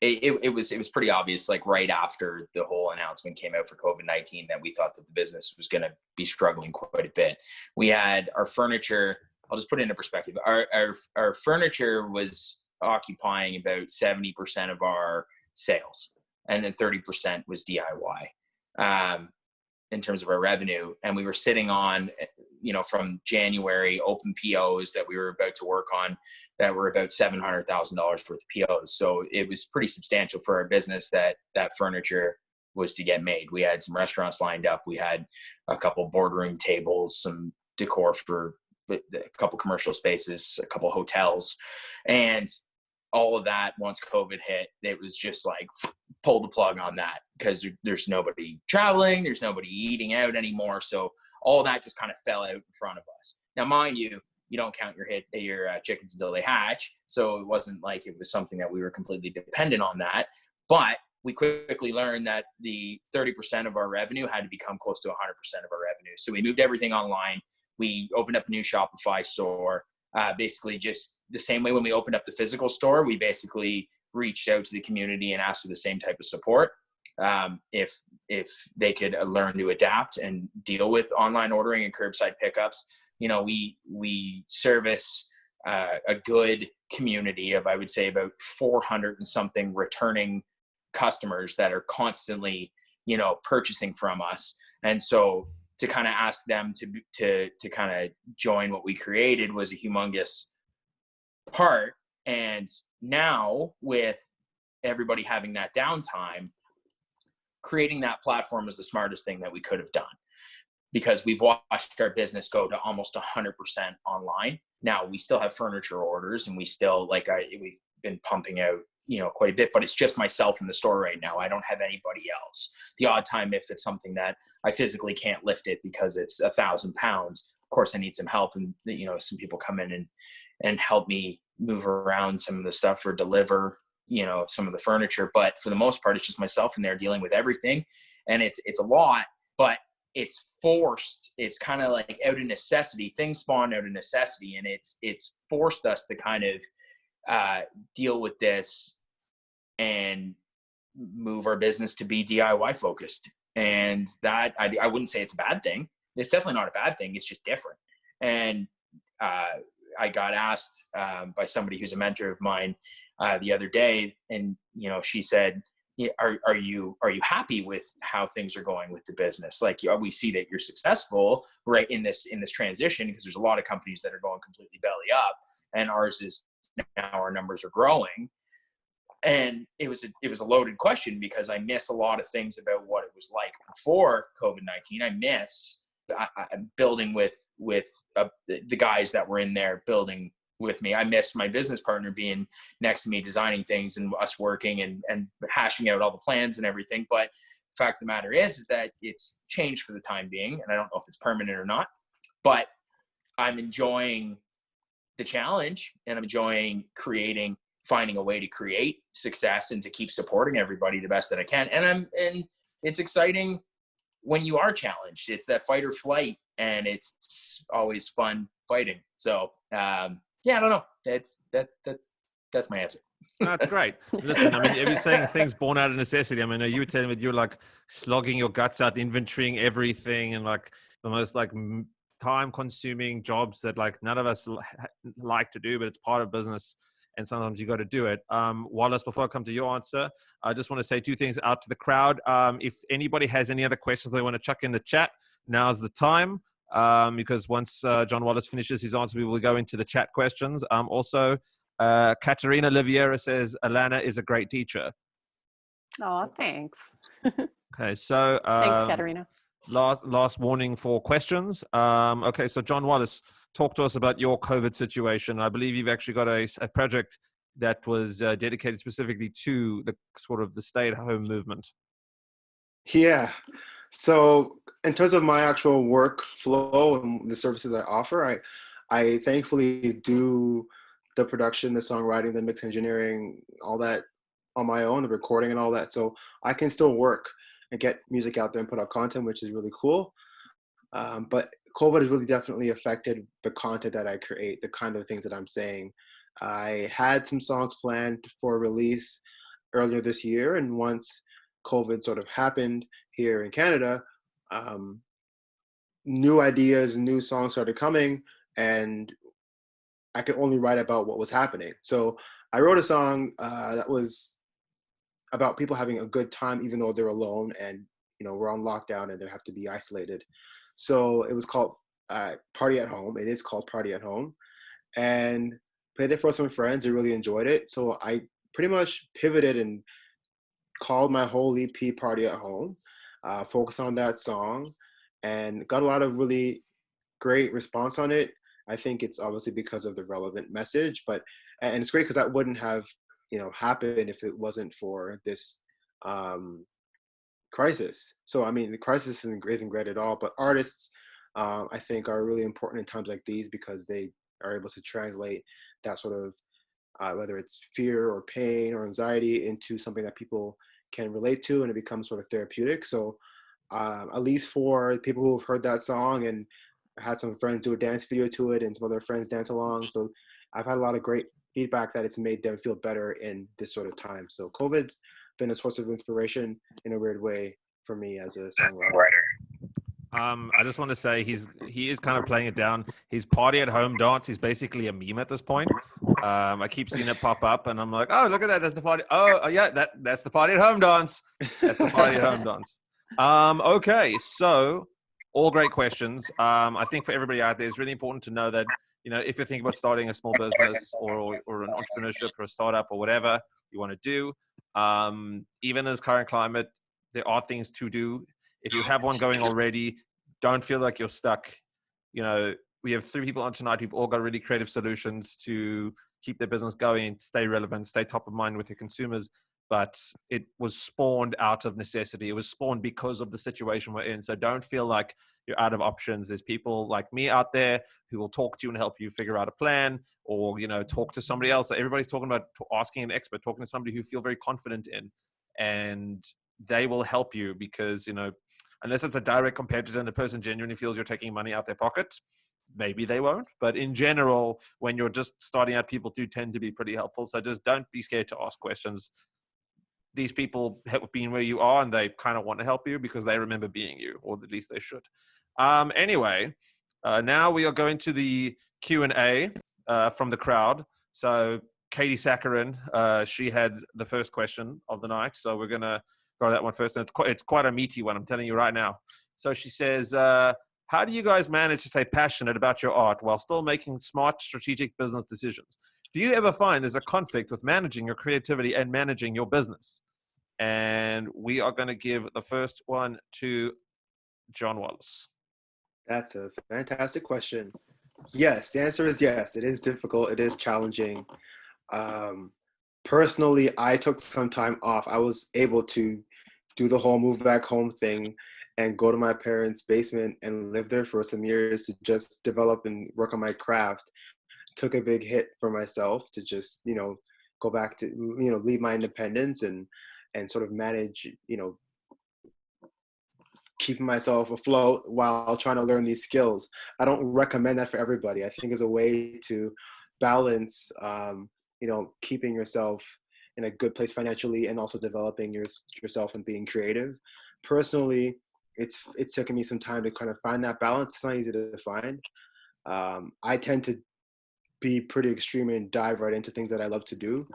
it was pretty obvious, like right after the whole announcement came out for COVID-19, that we thought that the business was going to be struggling quite a bit. We had our furniture. I'll just put it into perspective. Our furniture was occupying about 70% of our sales, and then 30% was DIY. In terms of our revenue. And we were sitting on, from January, open POs that we were about to work on that were about $700,000 worth of POs. So it was pretty substantial for our business that furniture was to get made. We had some restaurants lined up. We had a couple boardroom tables, some decor for a couple commercial spaces, a couple hotels. And all of that, once COVID hit, it was just like, pull the plug on that, because there's nobody traveling, there's nobody eating out anymore. So all that just kind of fell out in front of us. Now, mind you, you don't count your chickens until they hatch. So it wasn't like it was something that we were completely dependent on that. But we quickly learned that the 30% of our revenue had to become close to 100% of our revenue. So we moved everything online. We opened up a new Shopify store. Basically just the same way when we opened up the physical store, we basically reached out to the community and asked for the same type of support. If they could learn to adapt and deal with online ordering and curbside pickups. We service a good community of, I would say, about 400 and something returning customers that are constantly, purchasing from us. And so to kind of ask them to kind of join what we created was a humongous part. And now with everybody having that downtime, creating that platform was the smartest thing that we could have done, because we've watched our business go to almost 100% online. Now we still have furniture orders, and we still we've been pumping out, quite a bit, but it's just myself in the store right now. I don't have anybody else. The odd time, if it's something that I physically can't lift it because it's 1,000 pounds, of course I need some help. And, some people come in and help me move around some of the stuff or deliver, some of the furniture. But for the most part, it's just myself in there dealing with everything. And it's a lot, but it's forced. It's kind of like out of necessity. Things spawn out of necessity. And it's forced us to kind of deal with this and move our business to be DIY focused. And that I wouldn't say it's a bad thing. It's definitely not a bad thing. It's just different. And I got asked by somebody who's a mentor of mine the other day, and she said, "Are you happy with how things are going with the business? Like, we see that you're successful, right, in this transition, because there's a lot of companies that are going completely belly up, and ours is now, our numbers are growing." And it was a loaded question, because I miss a lot of things about what it was like before COVID-19. I miss building with the guys that were in there building with me. I miss my business partner being next to me, designing things, and us working and hashing out all the plans and everything. But the fact of the matter is that it's changed for the time being, and I don't know if it's permanent or not, but I'm enjoying the challenge, and I'm enjoying finding a way to create success and to keep supporting everybody the best that I can. And it's exciting when you are challenged. It's that fight or flight, and it's always fun fighting. So, I don't know. That's my answer. That's great. Listen, I mean, you're saying things born out of necessity. I mean, you were telling me you're like slogging your guts out, inventorying everything, and like the most like time consuming jobs that like none of us like to do, but it's part of business. And sometimes you got to do it. Wallace, before I come to your answer, I just want to say two things out to the crowd. If anybody has any other questions they want to chuck in the chat, now's the time. Because once John Wallace finishes his answer, we will go into the chat questions. Also, Katerina Liviera says, Alana is a great teacher. Oh, thanks. Okay, so Thanks, Katerina. Last warning for questions. Okay, so John Wallace, talk to us about your COVID situation. I believe you've actually got a project that was dedicated specifically to the sort of the stay-at-home movement. Yeah. So in terms of my actual workflow and the services I offer, I thankfully do the production, the songwriting, the mix engineering, all that on my own, the recording and all that. So I can still work and get music out there and put out content, which is really cool. But COVID has really definitely affected the content that I create, the kind of things that I'm saying. I had some songs planned for release, earlier this year. And once COVID sort of happened here in Canada, new ideas, new songs started coming, and I could only write about what was happening. So I wrote a song that was about people having a good time, even though they're alone and, we're on lockdown and they have to be isolated. So it was called Party at Home. It is called Party at Home. And played it for some friends. They really enjoyed it. So I pretty much pivoted and called my whole EP Party at Home, focused on that song, and got a lot of really great response on it. I think it's obviously because of the relevant message, and it's great because that wouldn't have, happened if it wasn't for this crisis. So, I mean, the crisis isn't great at all, but artists, I think, are really important in times like these because they are able to translate that sort of, whether it's fear or pain or anxiety, into something that people can relate to, and it becomes sort of therapeutic. So, at least for people who have heard that song and had some friends do a dance video to it and some other friends dance along. So I've had a lot of great feedback that it's made them feel better in this sort of time. So COVID's been a source of inspiration in a weird way for me as a songwriter. I just want to say he is kind of playing it down. His Party at Home dance is basically a meme at this point. I keep seeing it pop up, and I'm like, oh, look at that! That's the party. Oh yeah, that's the Party at Home dance. That's the Party at Home dance. Okay, so all great questions. I think for everybody out there, it's really important to know that if you're thinking about starting a small business or an entrepreneurship or a startup or whatever you want to do, even in this current climate, there are things to do. If you have one going already, don't feel like you're stuck. We have 3 people on tonight who've all got really creative solutions to keep their business going, stay relevant, stay top of mind with your consumers. But it was spawned out of necessity. It was spawned because of the situation we're in. So don't feel like you're out of options. There's people like me out there who will talk to you and help you figure out a plan, or, talk to somebody else. Everybody's talking about asking an expert, talking to somebody who you feel very confident in, and they will help you because, unless it's a direct competitor and the person genuinely feels you're taking money out their pocket, maybe they won't. But in general, when you're just starting out, people do tend to be pretty helpful. So just don't be scared to ask questions. These people have been where you are and they kind of want to help you because they remember being you, or at least they should. Anyway, now we are going to the Q&A from the crowd. So Katie Saccharin, she had the first question of the night. So we're going to go to that one first. And it's quite a meaty one, I'm telling you right now. So she says, how do you guys manage to stay passionate about your art while still making smart, strategic business decisions? Do you ever find there's a conflict with managing your creativity and managing your business? And we are going to give the first one to John Wallace. That's a fantastic question. Yes, the answer is yes. It is difficult. It is challenging. Personally, I took some time off. I was able to do the whole move back home thing and go to my parents' basement and live there for some years to just develop and work on my craft. Took a big hit for myself to just, go back to, leave my independence and sort of manage, keeping myself afloat while trying to learn these skills. I don't recommend that for everybody. I think as a way to balance, keeping yourself in a good place financially and also developing yourself and being creative. Personally, it's taken me some time to kind of find that balance. It's not easy to find. I tend to be pretty extreme and dive right into things that I love to do.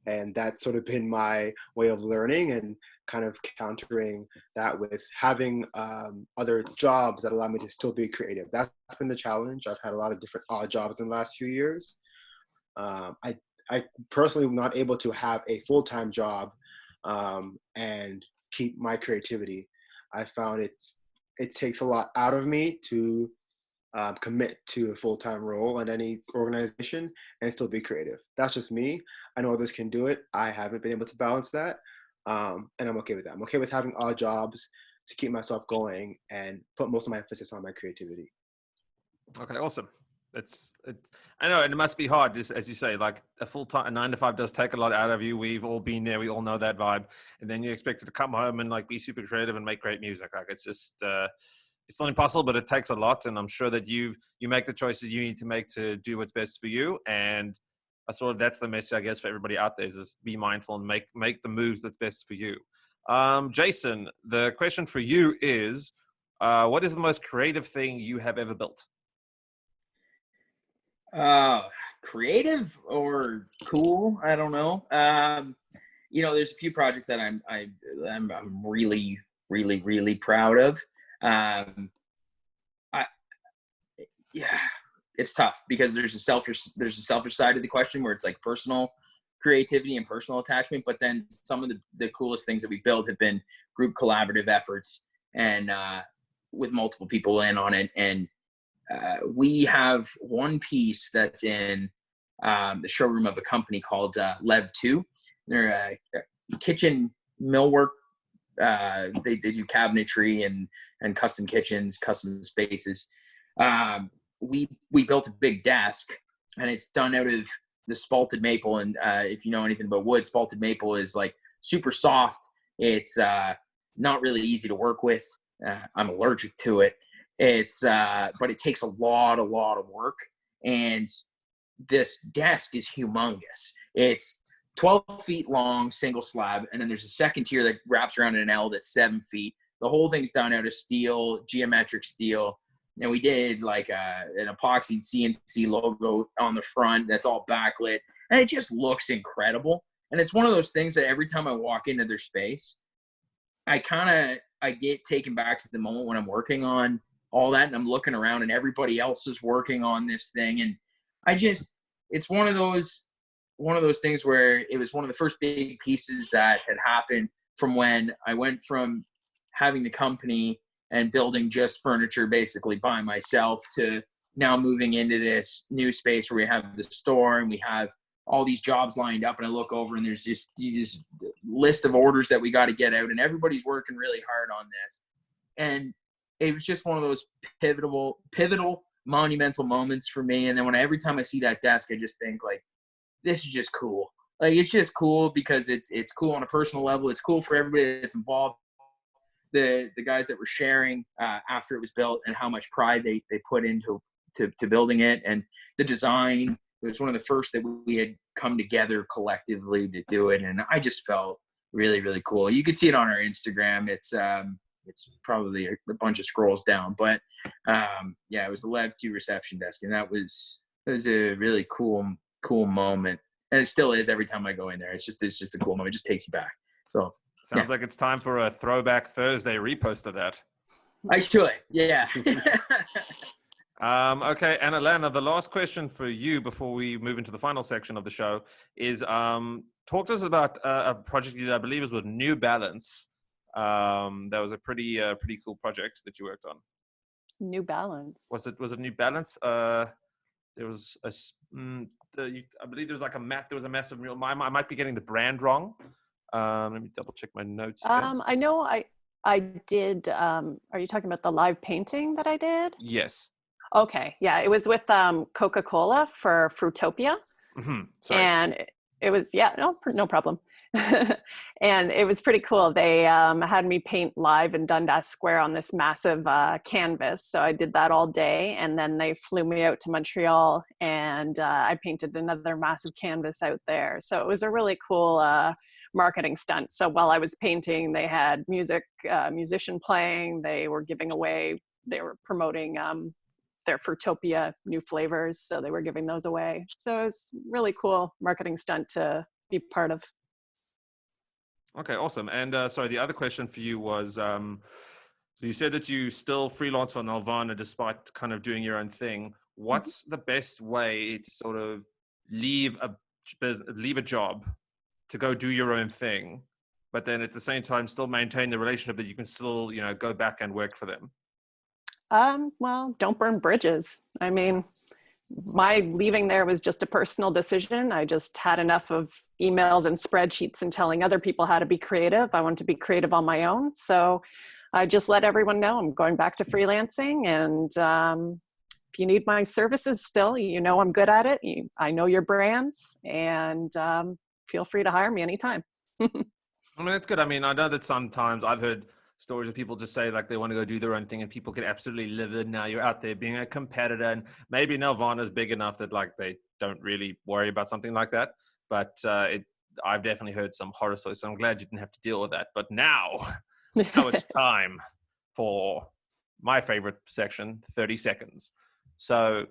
And that's sort of been my way of learning and kind of countering that with having other jobs that allow me to still be creative. That's been the challenge. I've had a lot of different odd jobs in the last few years. I personally am not able to have a full-time job and keep my creativity. I found it takes a lot out of me to commit to a full-time role in any organization and still be creative. That's just me. I know others can do it. I haven't been able to balance that. And I'm okay with that. I'm okay with having odd jobs to keep myself going and put most of my emphasis on my creativity. Okay, awesome. I know, and it must be hard, just as you say, like a full-time 9 to 5 does take a lot out of you. We've all been there. We all know that vibe. And then you expect to come home and like be super creative and make great music. Like it's just, it's not impossible, but it takes a lot. And I'm sure that you make the choices you need to make to do what's best for you. And that's the message, I guess, for everybody out there, is just be mindful and make the moves that's best for you. Jason, the question for you is, what is the most creative thing you have ever built? Creative or cool? I don't know. There's a few projects that I'm really, really, really proud of. It's tough because there's a selfish side of the question where it's like personal creativity and personal attachment, but then some of the coolest things that we built have been group collaborative efforts and with multiple people in on it. And we have one piece that's in the showroom of a company called Lev 2. They're a kitchen millwork. They do cabinetry and custom kitchens, custom spaces. We built a big desk, and it's done out of the spalted maple. And if you know anything about wood, spalted maple is like super soft. It's not really easy to work with. I'm allergic to it. But it takes a lot of work. And this desk is humongous. It's 12 feet long, single slab. And then there's a second tier that wraps around in an L that's 7 feet. The whole thing's done out of steel, geometric steel. And we did like an epoxied CNC logo on the front that's all backlit. And it just looks incredible. And it's one of those things that every time I walk into their space, I get taken back to the moment when I'm working on all that, and I'm looking around and everybody else is working on this thing. And it's one of those things where it was one of the first big pieces that had happened from when I went from having the company and building just furniture basically by myself to now moving into this new space where we have the store and we have all these jobs lined up. And I look over and there's this list of orders that we got to get out, and everybody's working really hard on this. And it was just one of those pivotal, monumental moments for me. And then every time I see that desk, I just think like, this is just cool. Like, it's just cool because it's cool on a personal level. It's cool for everybody that's involved. The guys that were sharing after it was built and how much pride they put into building it, and the design. It was one of the first that we had come together collectively to do it. And I just felt really, really cool. You can see it on our Instagram. It's probably a bunch of scrolls down, but it was the Lev 2 reception desk. And it was a really cool moment. And it still is every time I go in there. It's just a cool moment. It just takes you back. So sounds like it's time for a Throwback Thursday repost of that. I should. Yeah. Okay. And Alana, the last question for you before we move into the final section of the show is, talk to us about a project you did, I believe, was with New Balance. That was a pretty cool project that you worked on. New Balance. Was it New Balance? There was I believe there was like there was a massive mural. I might be getting the brand wrong. Let me double check my notes here. I know I did. Are you talking about the live painting that I did? Yes. Okay. Yeah. It was with Coca-Cola for Fruitopia. Mm-hmm. Sorry. And it was, no problem. And it was pretty cool. They had me paint live in Dundas Square on this massive canvas. So I did that all day. And then they flew me out to Montreal, and I painted another massive canvas out there. So it was a really cool marketing stunt. So while I was painting, they had musician playing. They were promoting their Fruitopia new flavors. So they were giving those away. So it's really cool marketing stunt to be part of. Okay, awesome. And sorry, the other question for you was, so you said that you still freelance for Nelvana despite kind of doing your own thing. What's the best way to sort of leave a job to go do your own thing, but then at the same time still maintain the relationship that you can still, go back and work for them? Well, don't burn bridges. I mean, my leaving there was just a personal decision. I just had enough of emails and spreadsheets and telling other people how to be creative. I wanted to be creative on my own. So I just let everyone know I'm going back to freelancing. And if you need my services still, I'm good at it. I know your brands, and feel free to hire me anytime. I mean, that's good. I mean, I know that sometimes I've heard stories of people just say like they want to go do their own thing, and people can absolutely live it. Now you're out there being a competitor, and maybe Nelvana's big enough that like they don't really worry about something like that. But I've definitely heard some horror stories, so I'm glad you didn't have to deal with that. But now it's time for my favorite section, 30 seconds. So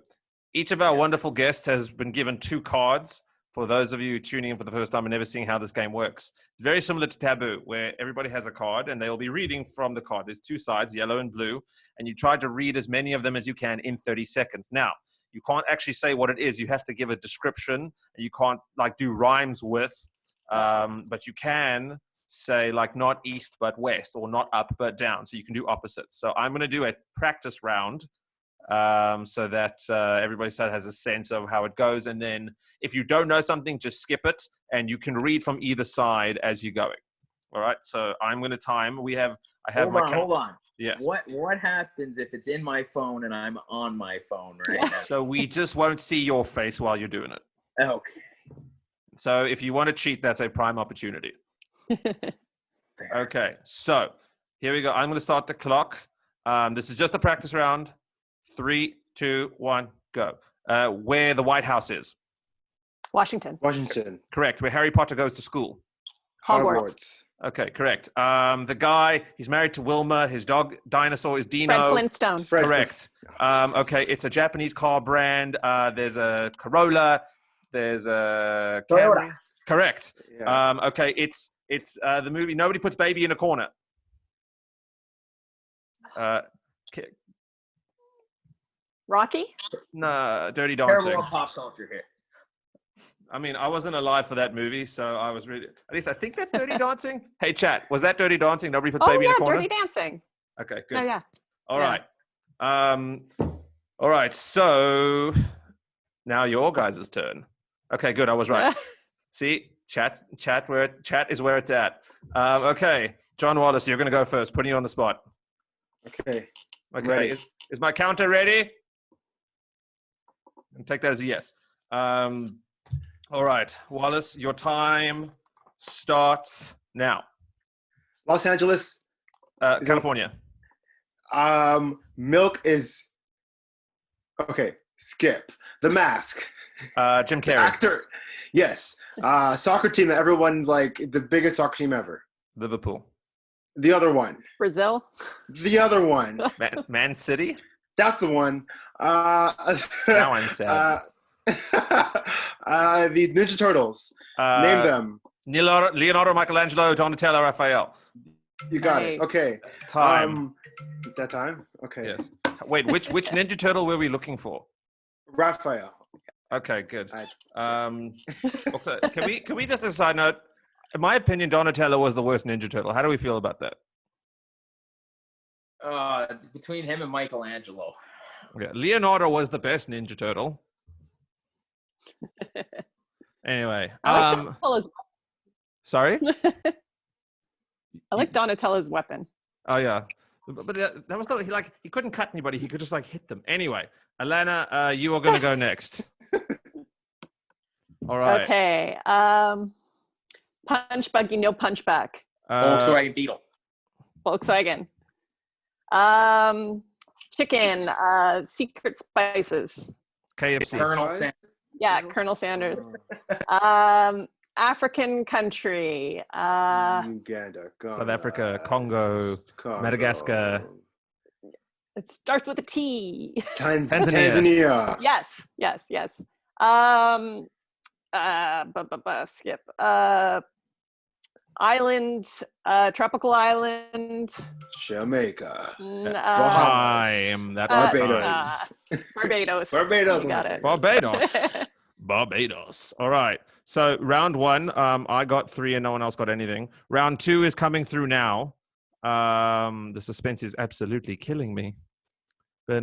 each of our wonderful guests has been given 2 cards. For those of you tuning in for the first time and never seeing how this game works, it's very similar to Taboo, where everybody has a card and they'll be reading from the card. There's 2 sides, yellow and blue, and you try to read as many of them as you can in 30 seconds. Now, you can't actually say what it is. You have to give a description. You can't like do rhymes with, but you can say like not east but west, or not up but down. So you can do opposites. So I'm going to do a practice round so that everybody sort of has a sense of how it goes. And then if you don't know something, just skip it, and you can read from either side as you're going. All right. So I'm going to time. Hold on. Yes. What happens if it's in my phone and I'm on my phone right now? So we just won't see your face while you're doing it. Okay. So if you want to cheat, that's a prime opportunity. Okay. So here we go. I'm going to start the clock. This is just a practice round. 3, 2, 1, go. Where the White House is. Washington. Correct. Where Harry Potter goes to school. Hogwarts. Okay, correct. The guy, he's married to Wilma. His dog dinosaur is Dino. Fred Flintstone. Correct. Okay, it's a Japanese car brand. There's a Corolla. There's a Camry. Correct. Yeah. Okay, it's the movie Nobody Puts Baby in a Corner. Rocky? No, Dirty Dancing. Terrible pop culture here. I mean, I wasn't alive for that movie, so I was really. At least I think that's Dirty Dancing. Hey, chat, was that Dirty Dancing? Nobody Puts Baby in a Corner. Dirty Dancing. Okay, good. Oh yeah. All right. All right. So now your guys' turn. Okay, good. I was right. See, chat is where it's at. Okay, John Wallace, you're going to go first. Putting you on the spot. Okay. Okay. Is my counter ready? And take that as a yes. All right, Wallace, your time starts now. Los Angeles. California. Milk is. Okay, skip. The Mask. Jim Carrey. Actor. Yes. Soccer team that everyone like, the biggest soccer team ever. Liverpool. The other one. Brazil. The other one. Man City. That's the one. Now I'm sad. The Ninja Turtles. Name them. Leonardo, Michelangelo, Donatello, Raphael. You got it. Okay. Time. Is that time? Okay. Yes. Wait, which Ninja Turtle were we looking for? Raphael. Okay, good. Can we just, as a side note, in my opinion, Donatello was the worst Ninja Turtle. How do we feel about that? Between him and Michelangelo. Yeah, Leonardo was the best Ninja Turtle. Anyway, I like Donatello's. Sorry. I like Donatello's weapon. Oh yeah, but that was not he couldn't cut anybody. He could just like hit them. Anyway, Alana, you are going to go next. All right. Okay. Punch buggy, no punch back. Volkswagen Beetle. Volkswagen. Chicken. Secret Spices. KFC. Colonel Sanders. Yeah, Colonel Sanders. African country. Uganda. South Africa, Congo, Madagascar. It starts with a T. Tanzania. Yes. Skip. Island, tropical island. Jamaica. Barbados. Barbados. You got it. Barbados. All right. So round 1, I got 3 and no one else got anything. Round 2 is coming through now. The suspense is absolutely killing me. Well,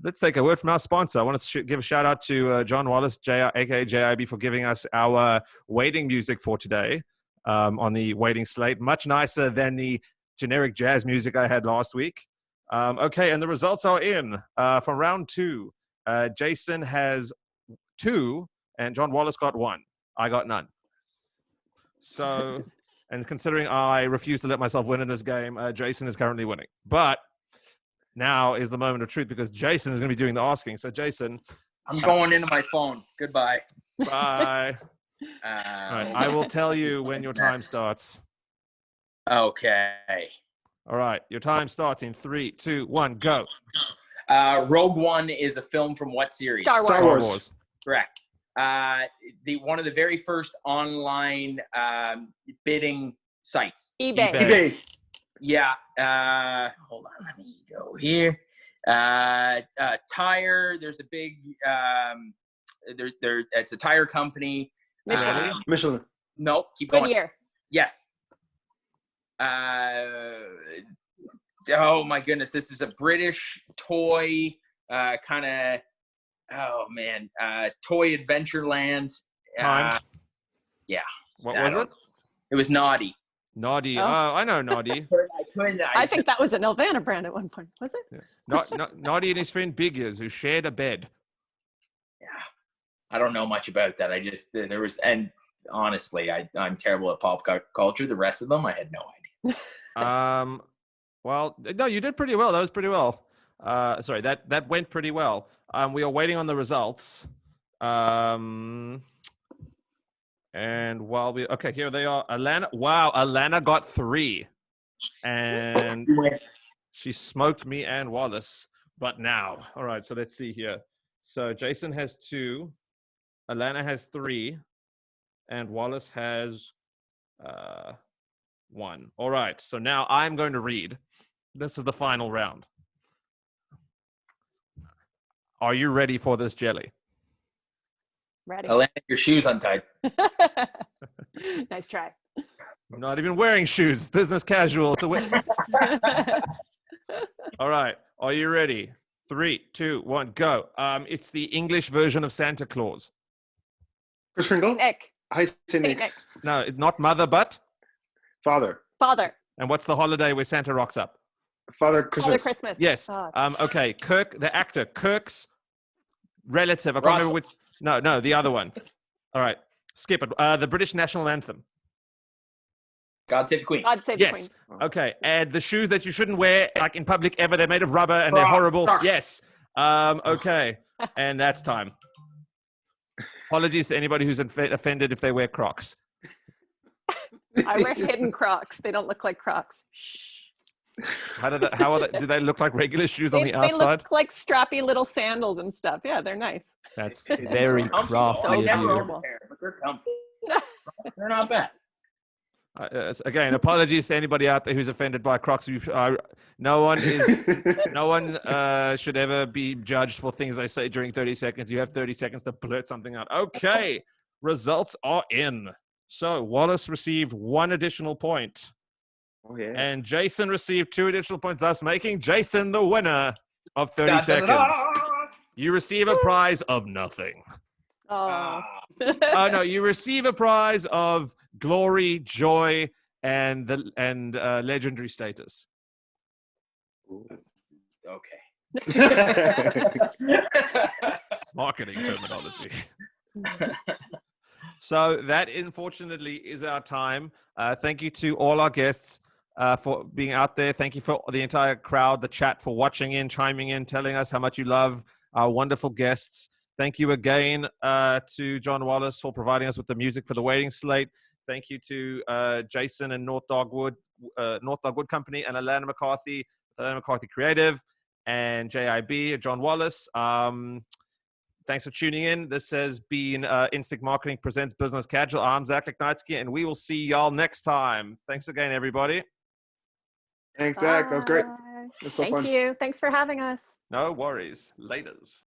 let's take a word from our sponsor. I want to give a shout out to John Wallace, aka JIB, for giving us our waiting music for today on the waiting slate. Much nicer than the generic jazz music I had last week. Okay, and the results are in for round 2. Jason has 2, and John Wallace got 1. I got none. So And considering I refuse to let myself win in this game, Jason is currently winning. But now is the moment of truth because Jason is going to be doing the asking. So, Jason. I'm going into my phone. Goodbye. Bye. All right, I will tell you when your time starts. Okay. All right, your time starts in 3, 2, 1, go. Rogue One is a film from what series? Star Wars. Correct. One of the very first online bidding sites. eBay. Yeah. Hold on. Let me go here. Tire. There's a big. It's a tire company. Michelin. Nope. Keep going. Goodyear. Yes. Oh my goodness. This is a British toy. Kind of. Oh man. Toy Adventureland. Time. Yeah. What was it? It was Naughty. Naughty. Oh. Oh, I know Naughty. I think that was an Nelvana brand at one point, was it? Yeah. Naughty and his friend Big Ears, who shared a bed. Yeah. I don't know much about that. And honestly, I'm terrible at pop culture. The rest of them, I had no idea. Well, no, you did pretty well. That was pretty well. Sorry, that went pretty well. We are waiting on the results. And while here they are. Alana got 3. And she smoked me and Wallace. But now, all right, so let's see here. So Jason has 2, Alana has 3, and Wallace has 1. All right, so now I'm going to read. This is the final round. Are you ready for this jelly? Ready. Alana, your shoes untied. Nice try. I'm not even wearing shoes. Business casual. It's a win. All right. Are you ready? 3, 2, 1, go. It's the English version of Santa Claus. Chris Kringle. Nick. I say Saint Nick. Nick. No, it's not mother, but. Father. Father. And what's the holiday where Santa rocks up? Father Christmas. Father Christmas. Yes. God. Okay. Kirk, the actor, Kirk's relative. I can't remember which. No, the other one. All right. Skip it. The British national anthem. God Save the Queen. God save the Queen. Yes. Okay. And the shoes that you shouldn't wear, like in public ever, they're made of rubber and they're horrible. Crocs. Yes. Okay. And that's time. Apologies to anybody who's offended if they wear Crocs. I wear hidden Crocs. They don't look like Crocs. Do they look like regular shoes on the They outside? look like strappy little sandals and stuff. Yeah, they're nice. That's very crafty So of Never you. over there, but they're comfy. They're not bad. Again, apologies to anybody out there who's offended by Crocs. No one should ever be judged for things they say during 30 seconds. You have 30 seconds to blurt something out. Okay, results are in. So Wallace received 1 additional point. Oh, yeah. And Jason received 2 additional points, thus making Jason the winner of 30 seconds. You receive a prize of nothing. Oh. Oh no, you receive a prize of glory, joy, and legendary status. Okay. Marketing terminology. So that, unfortunately, is our time. Thank you to all our guests for being out there. Thank you for the entire crowd, the chat, for watching in, chiming in, telling us how much you love our wonderful guests. Thank you again to John Wallace for providing us with the music for the waiting slate. Thank you to Jason and Northdog Wood Company, and Alana McCarthy, Alana McCarthy Creative, and JIB, John Wallace. Thanks for tuning in. This has been Instinct Marketing Presents Business Casual. I'm Zach Leknitsky, and we will see y'all next time. Thanks again, everybody. Thanks, Zach. That was great. Bye. It was so Thank fun. you. Thanks for having us. No worries. Laters.